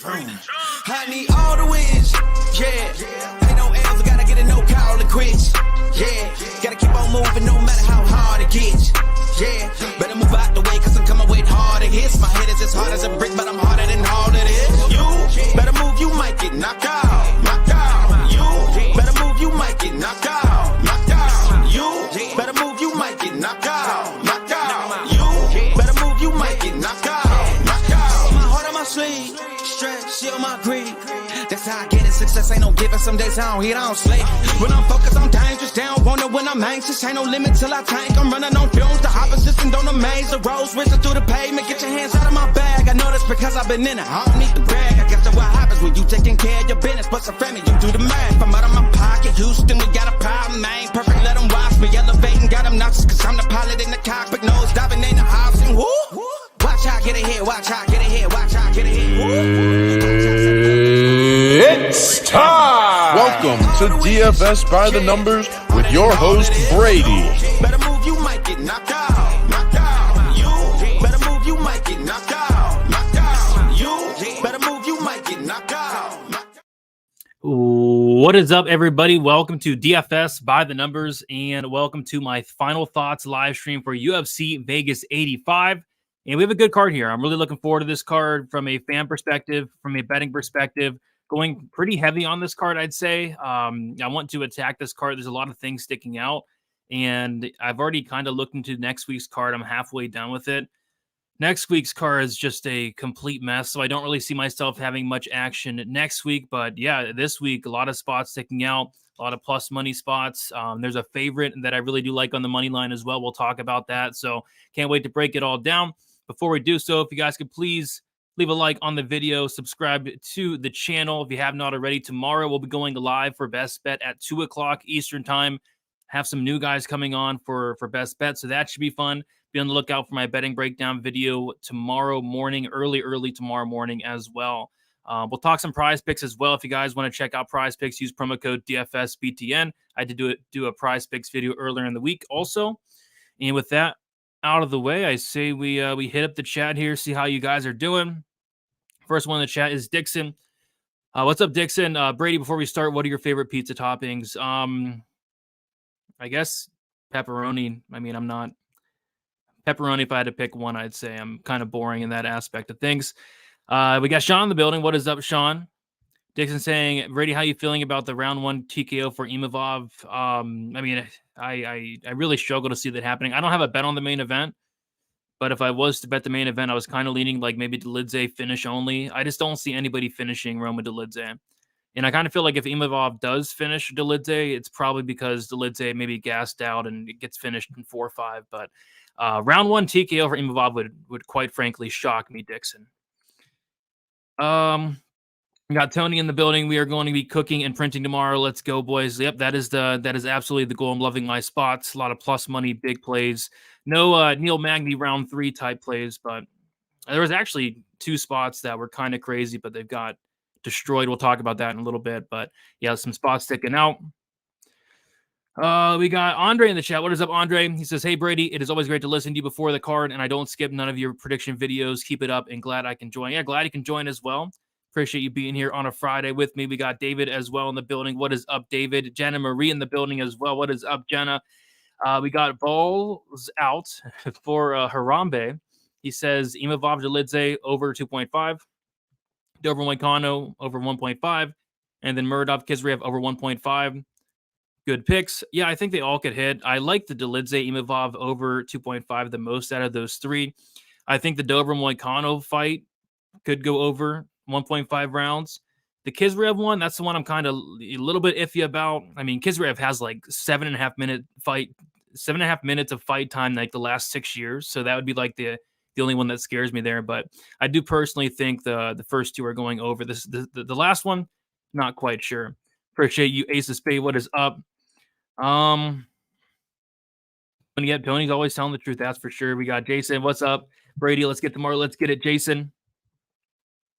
I need all the wins, yeah. Ain't no L's, I gotta get a no call to quits, yeah. Gotta keep on moving no matter how hard it gets, yeah. Better move out the way, cause I'm coming with harder hits. My head is as hard as a brick, but I'm harder than all of this. You better move, you might get knocked out, knocked out. You better move, you might get knocked out, knocked out. You better move, you might get knocked out, knocked out. You better move, you might get knocked out, knocked out. My heart on my sleeve, stress, shield my greed. That's how I get it. Success ain't no given. Some days I don't eat, I don't sleep. When I'm focused on dangerous, they don't want it when I'm anxious. Ain't no limit till I tank. I'm running on fumes. The opposition don't amaze. The roads racing through the pavement. Get your hands out of my bag. I know that's because I've been in it. I don't need to brag. I guess that's what happens when you taking care of your business. But some family, you do the math. I'm out of my pocket. Houston, we got a problem, man. Perfect, let them watch me. Elevating, got them nauseous. Cause I'm the pilot in the cockpit. Nose diving in the house. And woo! Watch out, get ahead. Watch out, get ahead. Watch out, get ahead. It's time! Welcome to DFS by the Numbers with your host, Brady. Better move, you might get knocked out. Knocked out. You better move, you might get knocked out. Knocked out. You better move, you might get knocked out. What is up, everybody? Welcome to DFS by the Numbers, and welcome to my final thoughts live stream for UFC Vegas 85. And we have a good card here. I'm really looking forward to this card from a fan perspective, from a betting perspective. Going pretty heavy on this card, I'd say. I want to attack this card. There's a lot of things sticking out, and I've already kind of looked into next week's card. I'm halfway done with it. Next week's card is just a complete mess, so I don't really see myself having much action next week. But yeah, this week, a lot of spots sticking out, a lot of plus money spots. There's a favorite that I really do like on the money line as well. We'll talk about that, so can't wait to break it all down. Before we do so, if you guys could please leave a like on the video, subscribe to the channel if you have not already. Tomorrow we'll be going live for Best Bet at 2 o'clock Eastern Time. Have some new guys coming on for Best Bet, so that should be fun. Be on the lookout for my betting breakdown video tomorrow morning, early tomorrow morning as well. We'll talk some prize picks as well. If you guys want to check out prize picks, use promo code DFSBTN. I did do a prize picks video earlier in the week also. And with that out of the way, I say we hit up the chat here, see how you guys are doing. First one in the chat is Dixon. What's up, Dixon? Brady, before we start, what are your favorite pizza toppings? I guess pepperoni. I mean, I'm not pepperoni. If I had to pick one, I'd say I'm kind of boring in that aspect of things. We got Sean in the building. What is up, Sean? Dixon saying, Brady, how you feeling about the round 1 TKO for Imavov? I mean, I really struggle to see that happening. I don't have a bet on the main event, but if I was to bet the main event, I was kind of leaning like maybe Dolidze finish only. I just don't see anybody finishing Roman Dolidze. And I kind of feel like if Imavov does finish Dolidze, it's probably because Dolidze maybe gassed out and it gets finished in 4-5. But round 1 TKO for Imavov would quite frankly shock me, Dixon. We got Tony in the building. We are going to be cooking and printing tomorrow. Let's go, boys. Yep, that is absolutely the goal. I'm loving my spots. A lot of plus money, big plays. No Neil Magny round 3 type plays, but there was actually 2 spots that were kind of crazy, but they've got destroyed. We'll talk about that in a little bit, but yeah, some spots sticking out. We got Andre in the chat. What is up, Andre? He says, hey, Brady, it is always great to listen to you before the card, and I don't skip none of your prediction videos. Keep it up, and glad I can join. Yeah, glad you can join as well. Appreciate you being here on a Friday with me. We got David as well in the building. What is up, David? Jenna Marie in the building as well. What is up, Jenna? We got balls out for Harambe. He says Imavov Dolidze over 2.5. Dover Moicano over 1.5. And then Muradov Kizriev over 1.5. Good picks. Yeah, I think they all could hit. I like the Dolidze Imavov over 2.5 the most out of those 3. I think the Dover Moicano fight could go over 1.5 rounds. The Kizriev one, that's the one I'm kind of a little bit iffy about. I mean, Kizriev has like 7.5 minutes of fight time like the last 6 years. So that would be like the only one that scares me there. But I do personally think the first 2 are going over. The last one, not quite sure. Appreciate you, Ace of Spade. What is up? And yet Tony's always telling the truth, that's for sure. We got Jason. What's up, Brady? Let's get tomorrow. Let's get it, Jason.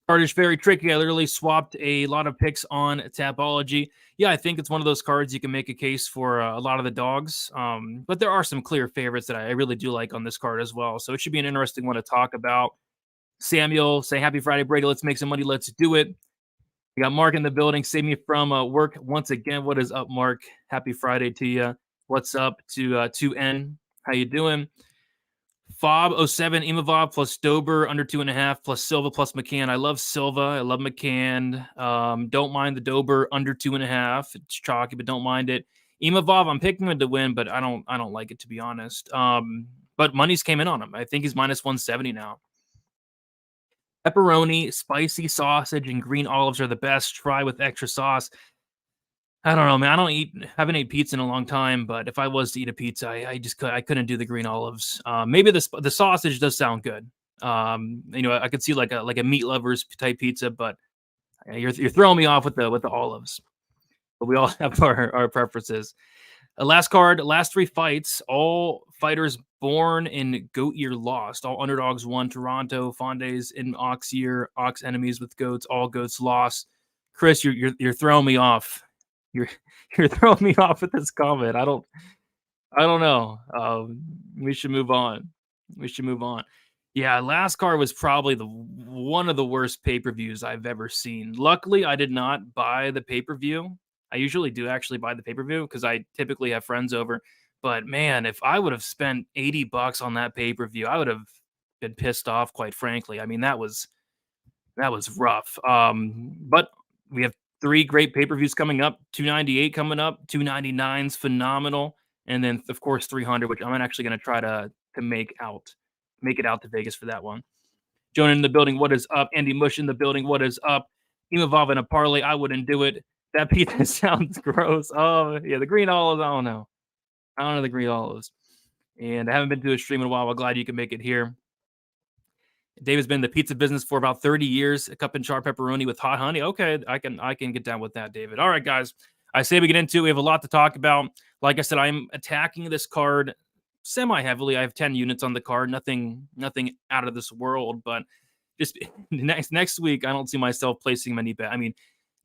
Card is very tricky. I literally swapped a lot of picks on Tapology. Yeah, I think it's one of those cards you can make a case for a lot of the dogs. But there are some clear favorites that I really do like on this card as well. So it should be an interesting one to talk about. Samuel say happy Friday, Brady. Let's make some money. Let's do it. We got Mark in the building. Save me from work once again. What is up, Mark? Happy Friday to you. What's up to 2N? How you doing? Fob07, Imavov plus Dober under 2.5 plus Silva plus McCann. I love Silva. I love McCann. Don't mind the Dober under 2.5. It's chalky, but don't mind it. Imavov, I'm picking him to win, but I don't like it, to be honest. But money's came in on him. I think he's minus 170 now. Pepperoni, spicy sausage, and green olives are the best. Try with extra sauce. I don't know, man. Haven't ate pizza in a long time, but if I was to eat a pizza, I couldn't do the green olives. Maybe the sausage does sound good. I could see like a meat lovers type pizza, but you're throwing me off with the olives. But we all have our preferences. Last card, last 3 fights, all fighters born in goat year lost. All underdogs won. Toronto, Fondes in ox year, ox enemies with goats, all goats lost. Chris, you're throwing me off. You're throwing me off with this comment. I don't know. We should move on. Yeah, last card was probably one of the worst pay-per-views I've ever seen. Luckily, I did not buy the pay-per-view. I usually do actually buy the pay-per-view because I typically have friends over. But man, if I would have spent $80 on that pay-per-view, I would have been pissed off, quite frankly. I mean, that was rough. But we have 3 great pay-per-views coming up. 298 coming up. 299's phenomenal. And then, of course, 300, which I'm actually going to try to make it out to Vegas for that one. Jonah in the building, what is up? Andy Mush in the building, what is up? Imavov in a parlay, I wouldn't do it. That pizza sounds gross. Oh, yeah, the green olives, I don't know the green olives. And I haven't been to a stream in a while. I'm glad you can make it here. David's been in the pizza business for about 30 years. A cup and char pepperoni with hot honey. Okay, I can get down with that, David. All right, guys. I say we get into it. We have a lot to talk about. Like I said, I'm attacking this card semi-heavily. I have 10 units on the card. Nothing out of this world. But just next week, I don't see myself placing many bets. I mean,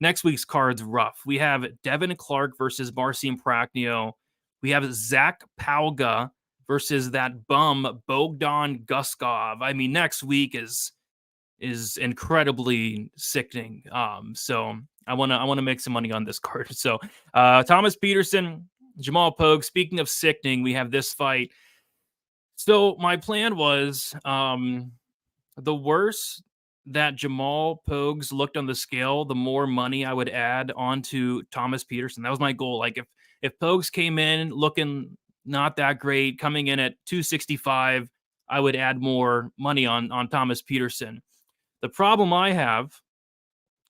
next week's card's rough. We have Devin Clark versus Marcin Prachnio. We have Zach Pauga versus that bum Bogdan Guskov. I mean, next week is incredibly sickening. So I want to make some money on this card. So Thomas Peterson, Jamal Pogue. Speaking of sickening, we have this fight. So my plan was the worse that Jamal Pogues looked on the scale, the more money I would add onto Thomas Peterson. That was my goal. Like if Pogues came in looking not that great, coming in at 265, I would add more money on Thomas Peterson. The problem I have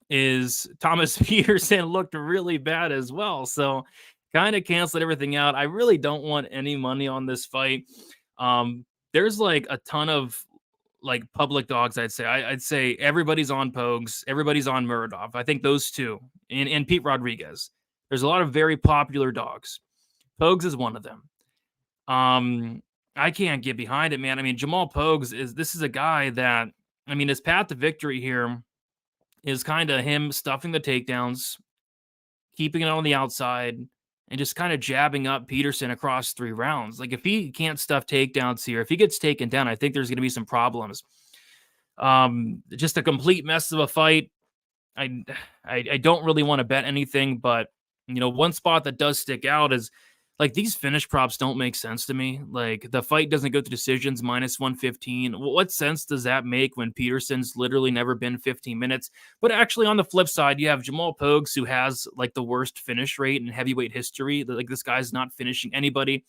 is Thomas Peterson looked really bad as well. So kind of canceled everything out. I really don't want any money on this fight. There's like a ton of like public dogs, I'd say. I'd say everybody's on Pogues, everybody's on Muradov. I think those two, and Pete Rodriguez. There's a lot of very popular dogs. Pogues is one of them. I can't get behind it, man. I mean, Jamal Pogues is a guy that, I mean, his path to victory here is kind of him stuffing the takedowns, keeping it on the outside, and just kind of jabbing up Peterson across 3 rounds. Like if he can't stuff takedowns here, if he gets taken down, I think there's going to be some problems. Just a complete mess of a fight. I don't really want to bet anything, but one spot that does stick out is like these finish props don't make sense to me. Like the fight doesn't go to decisions, minus 115. What sense does that make when Peterson's literally never been 15 minutes? But actually on the flip side, you have Jamal Pogues, who has like the worst finish rate in heavyweight history. Like this guy's not finishing anybody.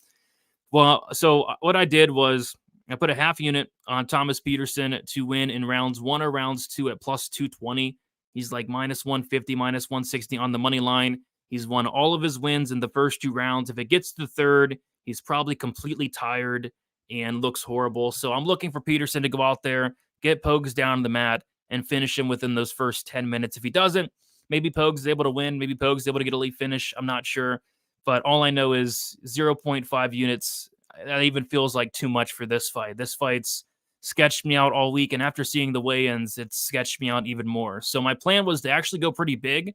Well, so what I did was I put a half unit on Thomas Peterson to win in rounds 1 or rounds 2 at plus 220. He's like minus 150, minus 160 on the money line. He's won all of his wins in the first 2 rounds. If it gets to the third, he's probably completely tired and looks horrible. So I'm looking for Peterson to go out there, get Pogues down on the mat, and finish him within those first 10 minutes. If he doesn't, maybe Pogues is able to win. Maybe Pogues is able to get a late finish. I'm not sure. But all I know is 0.5 units. That even feels like too much for this fight. This fight's sketched me out all week, and after seeing the weigh-ins, it's sketched me out even more. So my plan was to actually go pretty big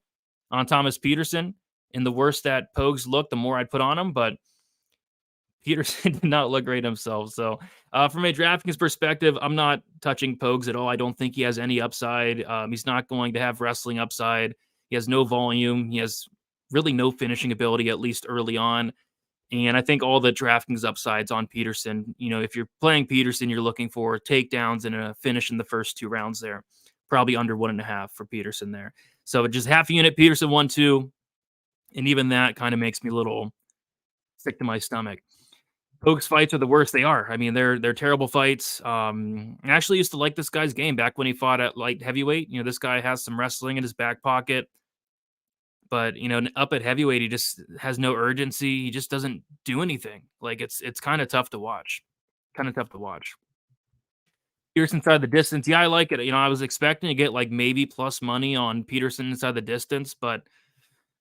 on Thomas Peterson. And the worse that Pogues looked, the more I'd put on him. But Peterson did not look great himself. So, from a DraftKings perspective, I'm not touching Pogues at all. I don't think he has any upside. He's not going to have wrestling upside. He has no volume. He has really no finishing ability, at least early on. And I think all the DraftKings upsides on Peterson. If you're playing Peterson, you're looking for takedowns and a finish in the first 2 rounds there. Probably under 1.5 for Peterson there. So just half a unit, Peterson 1-2. And even that kind of makes me a little sick to my stomach. Pogues fights are the worst they are. I mean, they're terrible fights. I actually used to like this guy's game back when he fought at light heavyweight. This guy has some wrestling in his back pocket. But, up at heavyweight, he just has no urgency. He just doesn't do anything. Like, it's kind of tough to watch. Peterson inside the distance. Yeah, I like it. I was expecting to get like maybe plus money on Peterson inside the distance, but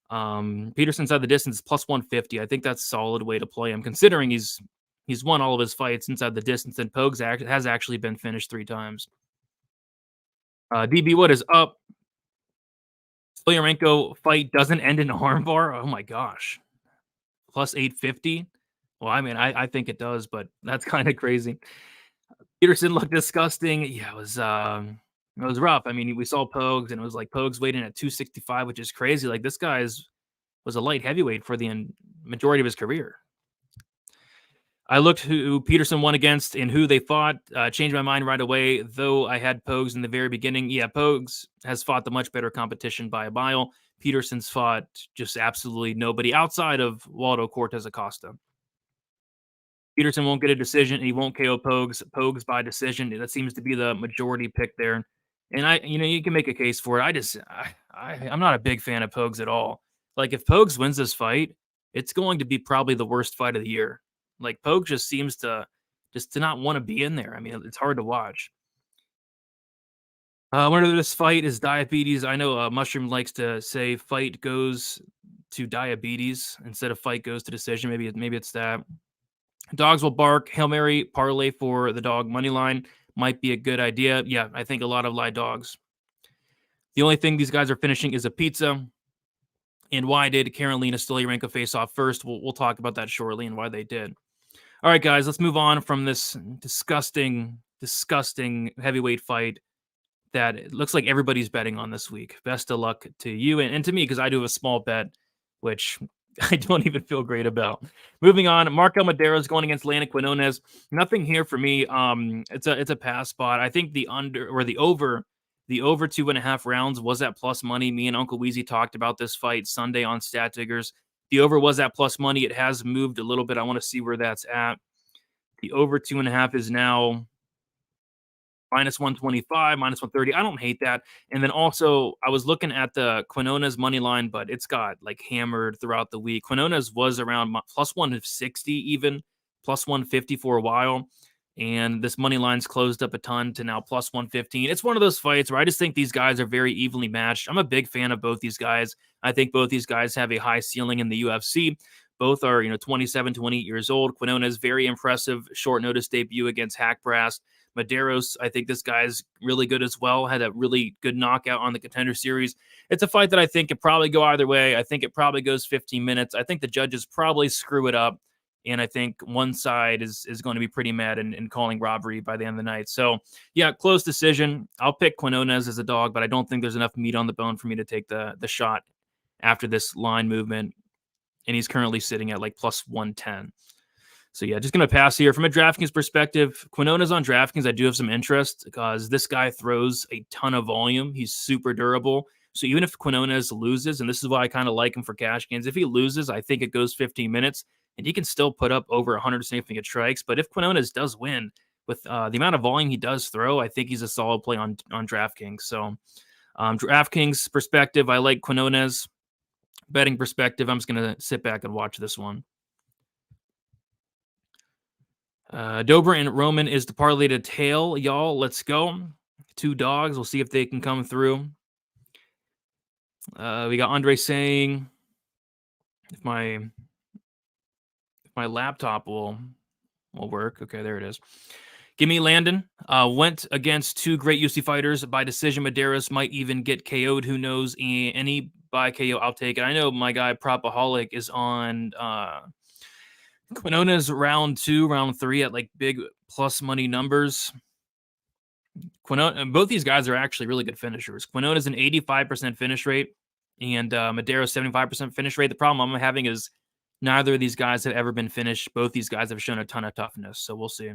Peterson inside the distance plus 150. I think that's a solid way to play him, considering he's won all of his fights inside the distance, and Pogues has actually been finished 3 times. DB Wood is up. Stoliarenko fight doesn't end in armbar. Oh my gosh. Plus 850. Well, I mean, I think it does, but that's kind of crazy. Peterson looked disgusting. Yeah, it was rough. I mean, we saw Pogues, and it was like Pogues weighed in at 265, which is crazy. Like, this guy was a light heavyweight for the majority of his career. I looked who Peterson won against and who they fought. Changed my mind right away, though I had Pogues in the very beginning. Yeah, Pogues has fought the much better competition by a mile. Peterson's fought just absolutely nobody outside of Waldo Cortez Acosta. Peterson won't get a decision. He won't KO Pogues. Pogues by decision. That seems to be the majority pick there. And you can make a case for it. I'm not a big fan of Pogues at all. Like, if Pogues wins this fight, it's going to be probably the worst fight of the year. Like, Pogue just seems to not want to be in there. I mean, it's hard to watch. Winner of this fight is diabetes. I know Mushroom likes to say fight goes to diabetes instead of fight goes to decision. Maybe it's that. Dogs will bark. Hail Mary parlay for the dog money line might be a good idea. Yeah, I think a lot of live dogs. The only thing these guys are finishing is a pizza. And why did Karolina Stoliarenko face off first? We'll talk about that shortly and why they did. All right, guys, let's move on from this disgusting heavyweight fight that it looks like everybody's betting on this week. Best of luck to you and to me, because I do have a small bet, which I don't even feel great about. Moving on, Marco Medeiros going against Landon Quinones. Nothing here for me. It's a pass spot. I think the under or the over 2.5 rounds was at plus money. Me and Uncle Weezy talked about this fight Sunday on Stat Diggers. The over was at plus money. It has moved a little bit. I want to see where that's at. The over 2.5 is now minus 125, minus 130. I don't hate that. And then also, I was looking at the Quinones money line, but it's got like hammered throughout the week. Quinones was around plus 160, even plus 150 for a while. And this money line's closed up a ton to now plus 115. It's one of those fights where I just think these guys are very evenly matched. I'm a big fan of both these guys. I think both these guys have a high ceiling in the UFC. Both are, 27, 28 years old. Quinones, very impressive short notice debut against Hack Brass. Medeiros, I think this guy's really good as well. Had a really good knockout on the Contender Series. It's a fight that I think could probably go either way. I think it probably goes 15 minutes. I think the judges probably screw it up. And I think one side is going to be pretty mad and calling robbery by the end of the night. So, yeah, close decision. I'll pick Quinones as a dog, but I don't think there's enough meat on the bone for me to take the shot after this line movement. And he's currently sitting at like plus 110. So, yeah, just going to pass here. From a DraftKings perspective, Quinones on DraftKings, I do have some interest because this guy throws a ton of volume. He's super durable. So even if Quinones loses, and this is why I kind of like him for cash gains, if he loses, I think it goes 15 minutes. And he can still put up over 100 significant strikes. But if Quinones does win with the amount of volume he does throw, I think he's a solid play on DraftKings. So DraftKings perspective, I like Quinones. Betting perspective, I'm just going to sit back and watch this one. Dober and Roman is the parlay to tail, y'all. Let's go. 2 dogs. We'll see if they can come through. We got Andre saying, if my laptop will work. Okay, there it is. Give me Landon. Went against 2 great UFC fighters by decision. Medeiros might even get KO'd. Who knows? Any by KO, I'll take it. I know my guy Propaholic is on Quinones round 2, round 3 at like big plus money numbers. Both these guys are actually really good finishers. Quinones an 85% finish rate, and Madeiros 75% finish rate. The problem I'm having is neither of these guys have ever been finished. Both these guys have shown a ton of toughness, so we'll see.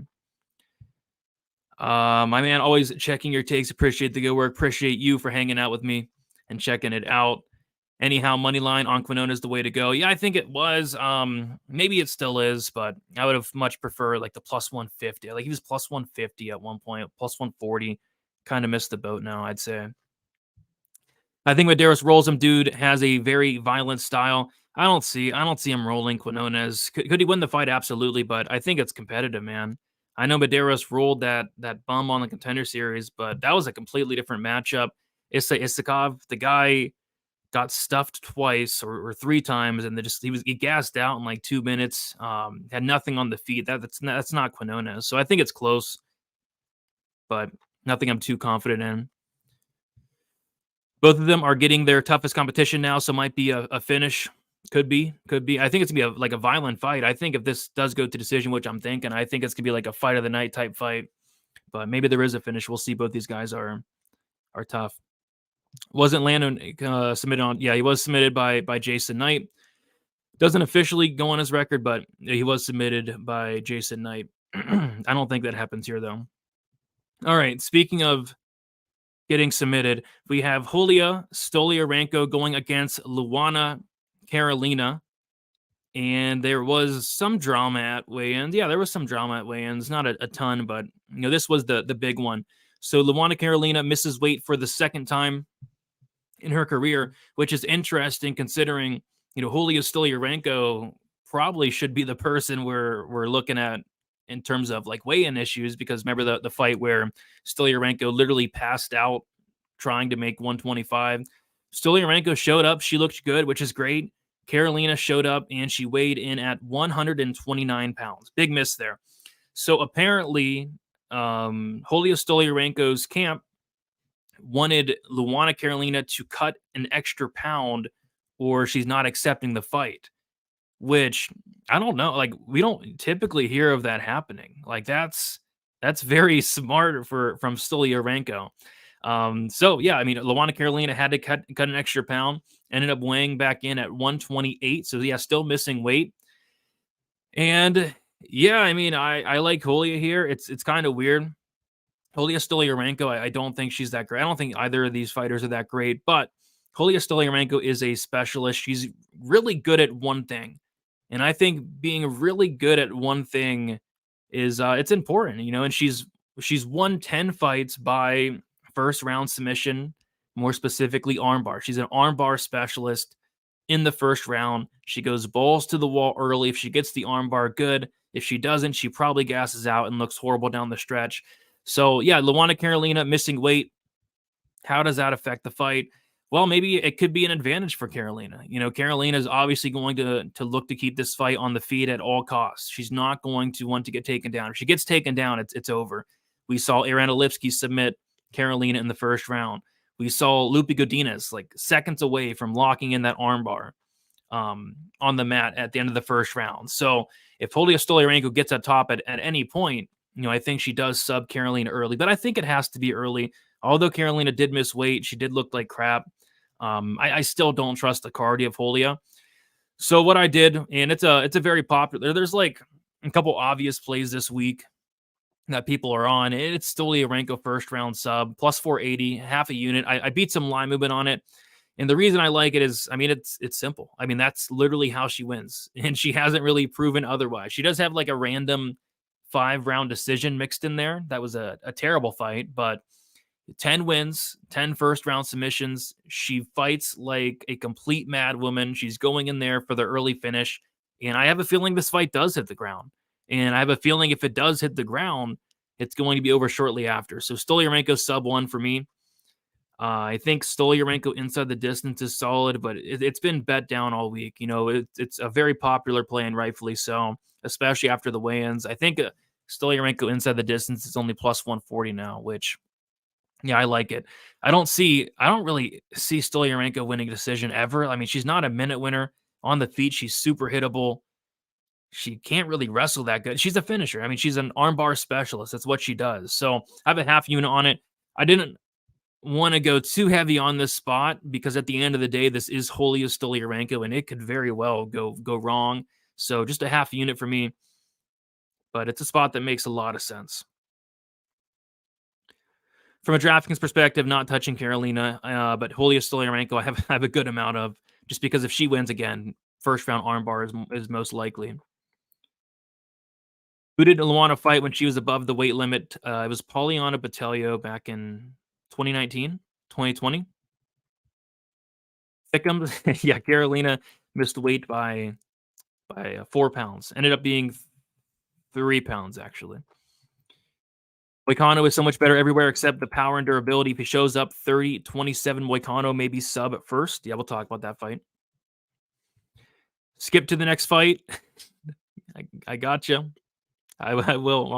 My man, always checking your takes. Appreciate the good work. Appreciate you for hanging out with me and checking it out. Anyhow, money line on Quinona is the way to go. Yeah, I think it was. Maybe it still is, but I would have much preferred like the plus 150. Like he was plus 150 at one point, plus 140. Kind of missed the boat now, I'd say. I think Medeiros rolls him. Dude has a very violent style. I don't see him rolling Quinones. Could he win the fight? Absolutely, but I think it's competitive, man. I know Medeiros rolled that bum on the Contender Series, but that was a completely different matchup. Isakov, the guy got stuffed twice or 3 times, and he gassed out in like 2 minutes. Had nothing on the feet. That's not Quinones. So I think it's close, but nothing I'm too confident in. Both of them are getting their toughest competition now, so might be a finish. Could be. I think it's gonna be a violent fight. I think if this does go to decision, which I'm thinking, I think it's gonna be like a fight of the night type fight. But maybe there is a finish. We'll see. Both these guys are tough. Wasn't Landon submitted on? Yeah, he was submitted by Jason Knight. Doesn't officially go on his record, but he was submitted by Jason Knight. I don't think that happens here, though. All right. Speaking of getting submitted, we have Julia Stoliarenko going against Luana Carolina. And there was some drama at weigh-ins. Yeah, there was some drama at weigh-ins. Not a ton, but this was the big one. So Luana Carolina misses weight for the second time in her career, which is interesting considering, Julia Stoliarenko probably should be the person we're looking at in terms of like weigh-in issues, because remember the fight where Stoliarenko literally passed out trying to make 125. Stoliarenko showed up. She looked good, which is great. Carolina showed up and she weighed in at 129 pounds. Big miss there. So apparently, Julia Stoliarenko's camp wanted Luana Carolina to cut an extra pound or she's not accepting the fight, which I don't know. Like, we don't typically hear of that happening. Like, that's very smart from Stoliarenko. So yeah, I mean, Luana Carolina had to cut an extra pound, ended up weighing back in at 128. So yeah, still missing weight. And yeah, I mean, I like Julia here. It's kind of weird. Julia Stoliarenko, I don't think she's that great. I don't think either of these fighters are that great, but Julia Stoliarenko is a specialist. She's really good at one thing. And I think being really good at one thing is it's important, and she's won 10 fights by first round submission, more specifically armbar. She's an armbar specialist in the first round. She goes balls to the wall early. If she gets the armbar, good. If she doesn't, she probably gasses out and looks horrible down the stretch. So yeah, Luana Carolina missing weight. How does that affect the fight? Well, maybe it could be an advantage for Carolina. Carolina is obviously going to look to keep this fight on the feet at all costs. She's not going to want to get taken down. If she gets taken down, it's over. We saw Ariane Lipsky submit Carolina in the first round. We saw Lupe Godinez like seconds away from locking in that armbar on the mat at the end of the first round. So if Julia Stoliarenko gets at top at any point, I think she does sub Carolina early, but I think it has to be early. Although Carolina did miss weight, she did look like crap. I still don't trust the cardio of Julia. So what I did, and it's a very popular, there's like a couple obvious plays this week that people are on. It's Stoliarenko first round sub, plus 480, half a unit. I beat some line movement on it. And the reason I like it is, I mean, it's simple. I mean, that's literally how she wins. And she hasn't really proven otherwise. She does have like a random 5-round decision mixed in there. That was a terrible fight, but 10 wins, 10 first-round submissions. She fights like a complete mad woman. She's going in there for the early finish. And I have a feeling this fight does hit the ground. And I have a feeling if it does hit the ground, it's going to be over shortly after. So Stoliarenko sub 1 for me. I think Stoliarenko inside the distance is solid, but it's been bet down all week. It's a very popular play, and rightfully so, especially after the weigh-ins. I think Stoliarenko inside the distance is only plus 140 now, which, yeah, I like it. I don't really see Stoliarenko winning a decision ever. I mean, she's not a minute winner. On the feet, she's super hittable. she can't really wrestle that good. She's a finisher. I mean, she's an armbar specialist. That's what she does. So I have a half unit on it. I didn't want to go too heavy on this spot because at the end of the day, this is Julia Stoliarenko, and it could very well go wrong. So just a half unit for me, but it's a spot that makes a lot of sense. From a DraftKings perspective, not touching Carolina, but Julia Stoliarenko, I have a good amount of, just because if she wins again, first round armbar is most likely. Who did Luana fight when she was above the weight limit? It was Poliana Botelho back in 2019, 2020. Thickums, yeah, Carolina missed weight by 4 pounds. Ended up being 3 pounds, actually. Moicano is so much better everywhere except the power and durability. If he shows up 30-27, Moicano maybe sub at first. Yeah, we'll talk about that fight. Skip to the next fight. I gotcha. I will.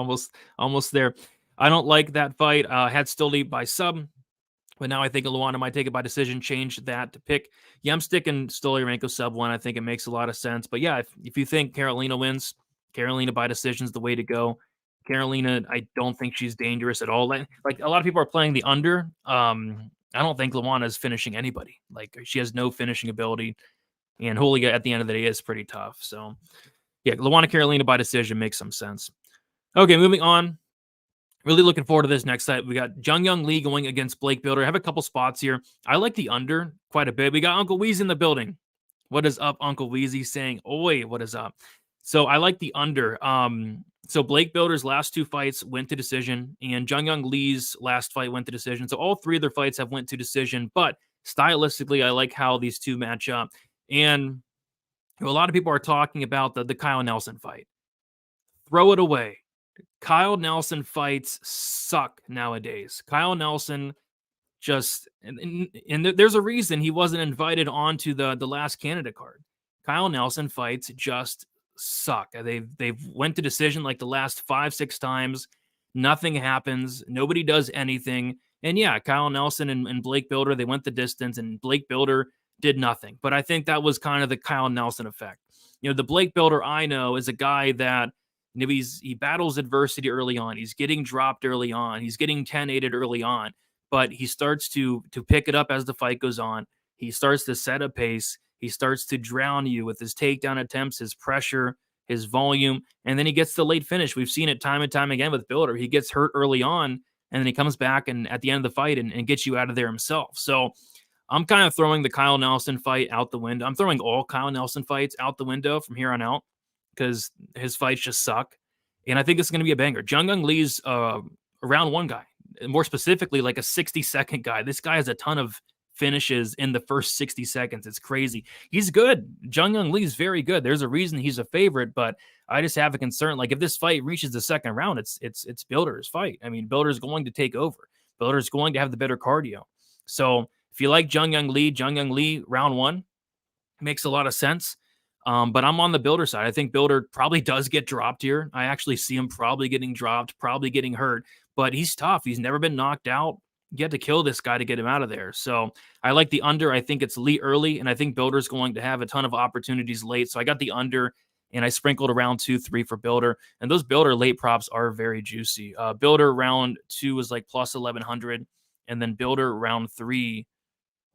Almost there. I don't like that fight. Had Stoli by sub, but now I think Luana might take it by decision, change that to pick. Yeah, I'm sticking Stoliarenko sub 1. I think it makes a lot of sense. But yeah, if you think Carolina wins, Carolina by decision is the way to go. Carolina, I don't think she's dangerous at all. Like a lot of people are playing the under. I don't think Luana is finishing anybody. Like she has no finishing ability, and Julia at the end of the day is pretty tough. So yeah, Luana Carolina by decision makes some sense. Okay, moving on. Really looking forward to this next fight. We got Jung Young Lee going against Blake Builder. I have a couple spots here. I like the under quite a bit. We got Uncle Weezy in the building. What is up, Uncle Weezy? Saying, oi, what is up? So I like the under. So Blake Builder's last 2 fights went to decision, and Jung Young Lee's last fight went to decision. So all 3 of their fights have went to decision, but stylistically, I like how these 2 match up. And a lot of people are talking about the Kyle Nelson fight. Throw it away. Kyle Nelson fights suck nowadays. Kyle Nelson just and there's a reason he wasn't invited onto the last candidate card. Kyle Nelson fights just suck. They've went to decision like the last 5-6 times. Nothing happens. Nobody does anything. And yeah, Kyle Nelson and Blake Builder, they went the distance, and Blake Builder did nothing. But I think that was kind of the Kyle Nelson effect. You know, the Blake Builder I know is a guy that he battles adversity early on. He's getting dropped early on. He's getting 10-8'd early on, but he starts to pick it up as the fight goes on. He starts to set a pace. He starts to drown you with his takedown attempts, his pressure, his volume, and then he gets the late finish. We've seen it time and time again with Builder. He gets hurt early on, and then he comes back and at the end of the fight and gets you out of there himself. So I'm kind of throwing the Kyle Nelson fight out the window. I'm throwing all Kyle Nelson fights out the window from here on out, because his fights just suck. And I think it's going to be a banger. Jung Young Lee's a round 1 guy, more specifically like a 60-second guy. This guy has a ton of finishes in the first 60 seconds. It's crazy. He's good. Jung Young Lee's very good. There's a reason he's a favorite, but I just have a concern. Like if this fight reaches the second round, it's Builder's fight. I mean, Builder's going to take over. Builder's going to have the better cardio. So if you like Jung Young Lee round 1 makes a lot of sense. But I'm on the Builder side. I think Builder probably does get dropped here. I actually see him probably getting dropped, probably getting hurt, but he's tough. He's never been knocked out. You have to kill this guy to get him out of there. So I like the under. I think it's Lee early, and I think Builder's going to have a ton of opportunities late. So I got the under, and I sprinkled around 2, 3 for Builder. And those Builder late props are very juicy. Builder round 2 was like plus 1,100, and then Builder round 3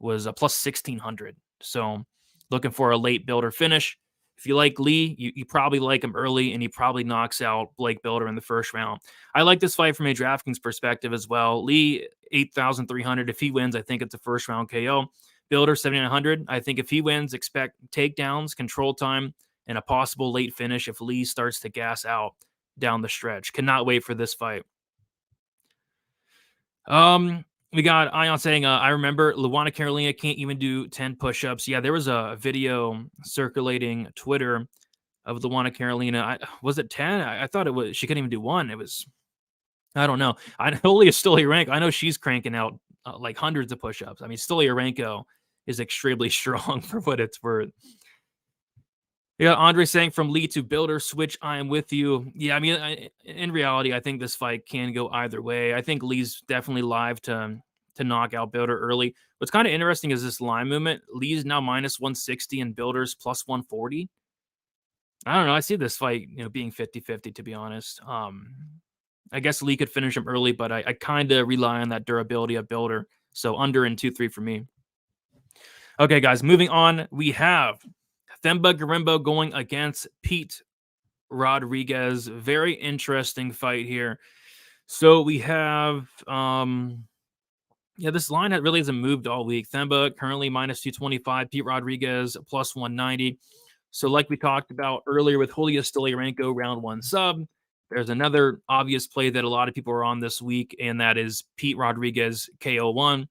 was a plus 1,600. So looking for a late Builder finish. If you like Lee, you probably like him early, and he probably knocks out Blake Builder in the first round. I like this fight from a DraftKings perspective as well. Lee, 8,300. If he wins, I think it's a first round KO. Builder, 7,900. I think if he wins, expect takedowns, control time, and a possible late finish if Lee starts to gas out down the stretch. Cannot wait for this fight. We got Ion saying, I remember Luana Carolina can't even do 10 push-ups. Yeah, there was a video circulating Twitter of Luana Carolina. Was it 10? I thought it was. She couldn't even do 1. It was, I don't know. Julia Stoliarenko, I know she's cranking out like hundreds of push-ups. I mean, Stoliarenko is extremely strong for what it's worth. Yeah, Andre saying from Lee to Builder switch. I am with you. Yeah, I mean, in reality, I think this fight can go either way. I think Lee's definitely live to knock out Builder early. What's kind of interesting is this line movement. Lee's now minus 160 and Builder's plus 140. I don't know. I see this fight, being 50-50, to be honest. I guess Lee could finish him early, but I kind of rely on that durability of Builder. So under in 2-3 for me. Okay, guys, moving on. We have Themba Gorimbo going against Pete Rodriguez. Very interesting fight here. So we have, this line that really hasn't moved all week. Themba currently minus 225, Pete Rodriguez plus 190. So like we talked about earlier with Julio Stoliarenko round 1 sub, there's another obvious play that a lot of people are on this week, and that is Pete Rodriguez KO1.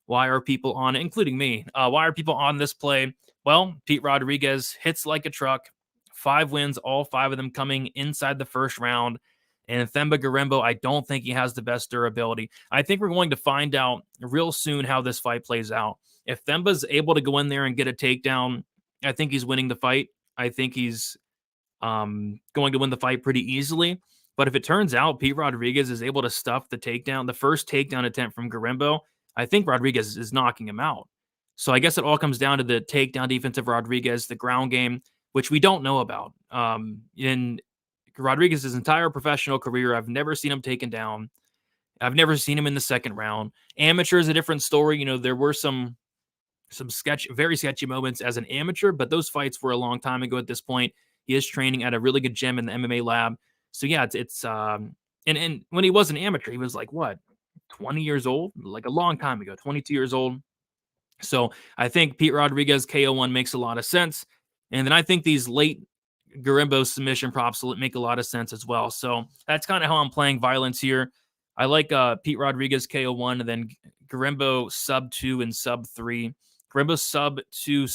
Why are people on it, including me? Why are people on this play? Well, Pete Rodriguez hits like a truck. 5 wins, all 5 of them coming inside the first round. And Themba Gorimbo, I don't think he has the best durability. I think we're going to find out real soon how this fight plays out. If Themba's able to go in there and get a takedown, I think he's winning the fight. I think he's going to win the fight pretty easily. But if it turns out Pete Rodriguez is able to stuff the takedown, the first takedown attempt from Gorimbo, I think Rodriguez is knocking him out. So I guess it all comes down to the takedown defense of Rodriguez, the ground game, which we don't know about. In Rodriguez's entire professional career, I've never seen him taken down. I've never seen him in the second round. Amateur is a different story. There were some very sketchy moments as an amateur, but those fights were a long time ago at this point. He is training at a really good gym in the MMA lab. So yeah, and when he was an amateur, he was like, what, 20 years old? Like a long time ago, 22 years old. So I think Pete Rodriguez KO1 makes a lot of sense. And then I think these late Gorimbo submission props will make a lot of sense as well. So that's kind of how I'm playing violence here. I like Pete Rodriguez KO1, and then Gorimbo sub 2 and sub 3. Gorimbo sub 2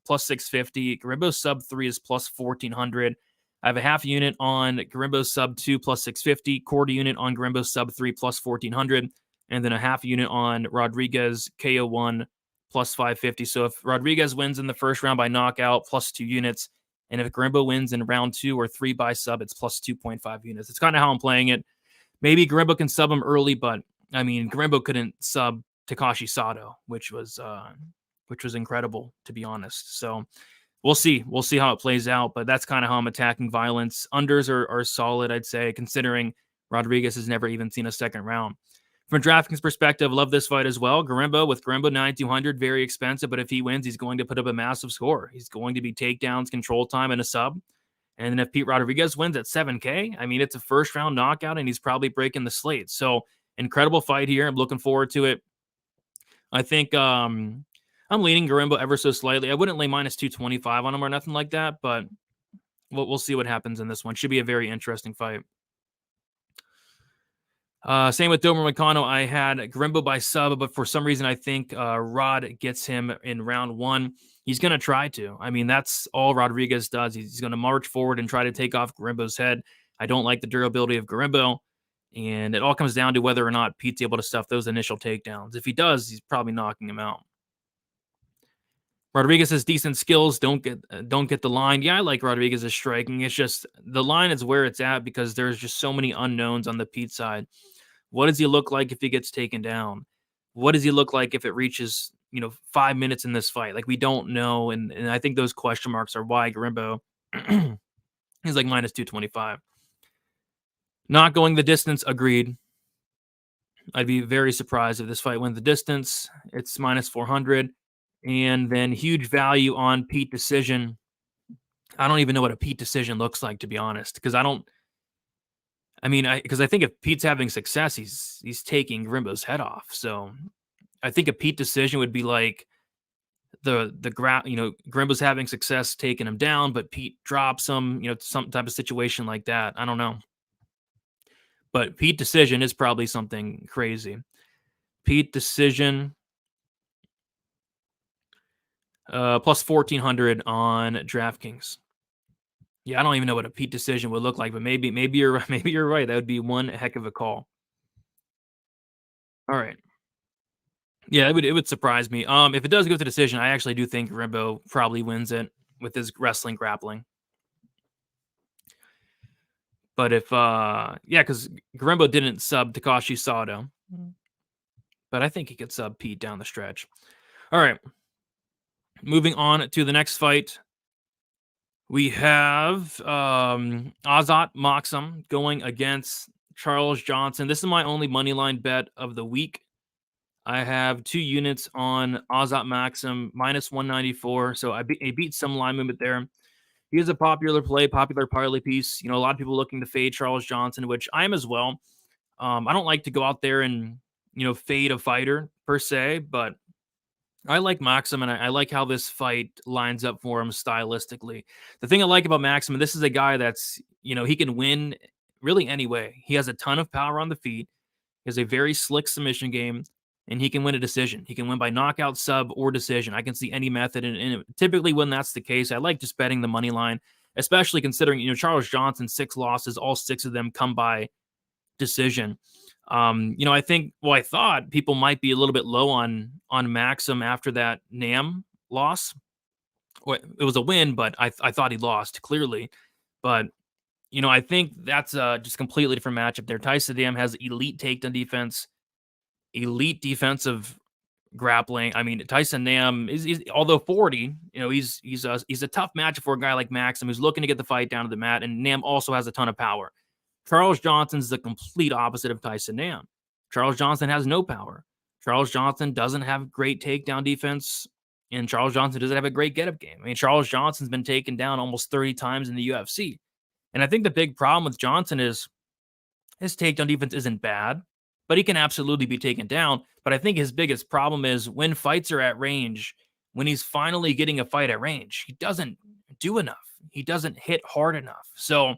plus 650. Gorimbo sub 3 is plus 1400. I have a half unit on Gorimbo sub 2 plus 650, quarter unit on Gorimbo sub 3 plus 1400, and then a half unit on Rodriguez KO1 plus 550. So if Rodriguez wins in the first round by knockout, plus 2 units. And if Gorimbo wins in round 2 or 3 by sub, it's plus 2.5 units. It's kind of how I'm playing it. Maybe Gorimbo can sub him early, but I mean, Gorimbo couldn't sub Takashi Sato, which was incredible, to be honest. So we'll see. We'll see how it plays out, but that's kind of how I'm attacking violence. Unders are solid, I'd say, considering Rodriguez has never even seen a second round. From a DraftKings perspective, love this fight as well. Gorimbo 9,200, very expensive, but if he wins, he's going to put up a massive score. He's going to be takedowns, control time, and a sub. And then if Pete Rodriguez wins at 7K, I mean, it's a first-round knockout, and he's probably breaking the slate. So incredible fight here. I'm looking forward to it. I think I'm leaning Gorimbo ever so slightly. I wouldn't lay minus 225 on him or nothing like that, but we'll see what happens in this one. Should be a very interesting fight. Same with Domer Meccano. I had Gorimbo by sub, but for some reason I think Rod gets him in round 1. He's going to try to. I mean, that's all Rodriguez does. He's going to march forward and try to take off Gorimbo's head. I don't like the durability of Gorimbo, and it all comes down to whether or not Pete's able to stuff those initial takedowns. If he does, he's probably knocking him out. Rodriguez has decent skills. Don't get the line. Yeah, I like Rodriguez's striking. It's just the line is where it's at because there's just so many unknowns on the Pete side. What does he look like if he gets taken down? What does he look like if it reaches, 5 minutes in this fight? Like, we don't know. And I think those question marks are why Gorimbo is like minus 225. Not going the distance, agreed. I'd be very surprised if this fight went the distance. It's minus 400. And then huge value on Pete decision. I don't even know what a Pete decision looks like, to be honest, because I think if Pete's having success, he's taking Gorimbo's head off. So I think a Pete decision would be like Gorimbo's having success taking him down, but Pete drops him, some type of situation like that. I don't know. But Pete decision is probably something crazy. Pete decision plus 1,400 on DraftKings. Yeah, I don't even know what a Pete decision would look like, but maybe you're right. That would be one heck of a call. All right. Yeah, it would surprise me. If it does go to decision, I actually do think Gorimbo probably wins it with his wrestling grappling. But if because Gorimbo didn't sub Takashi Sato, but I think he could sub Pete down the stretch. All right. Moving on to the next fight. We have Azat Moxham going against Charles Johnson. This is my only money line bet of the week. I have 2 units on Azat Maxim minus 194. So I beat some line movement there. He is a popular play, popular parlay piece. A lot of people looking to fade Charles Johnson, which I am as well. I don't like to go out there and fade a fighter per se, but I like Maxim, and I like how this fight lines up for him stylistically. The thing I like about Maxim, this is a guy that's he can win really any way. He has a ton of power on the feet. He has a very slick submission game, and he can win a decision. He can win by knockout, sub, or decision. I can see any method, and typically when that's the case, I like just betting the money line, especially considering Charles Johnson 6 losses, all 6 of them come by decision. I thought people might be a little bit low on Maxim after that Nam loss. Well, it was a win, but I thought he lost clearly. But I think that's just completely different matchup there. Tyson Nam has elite takedown defense, elite defensive grappling. I mean, Tyson Nam is although 40, he's a tough matchup for a guy like Maxim who's looking to get the fight down to the mat, and Nam also has a ton of power. Charles Johnson's the complete opposite of Tyson Nam. Charles Johnson has no power. Charles Johnson doesn't have great takedown defense, and Charles Johnson doesn't have a great get-up game. I mean, Charles Johnson's been taken down almost 30 times in the UFC. And I think the big problem with Johnson is his takedown defense isn't bad, but he can absolutely be taken down. But I think his biggest problem is when fights are at range, when he's finally getting a fight at range, he doesn't do enough. He doesn't hit hard enough. So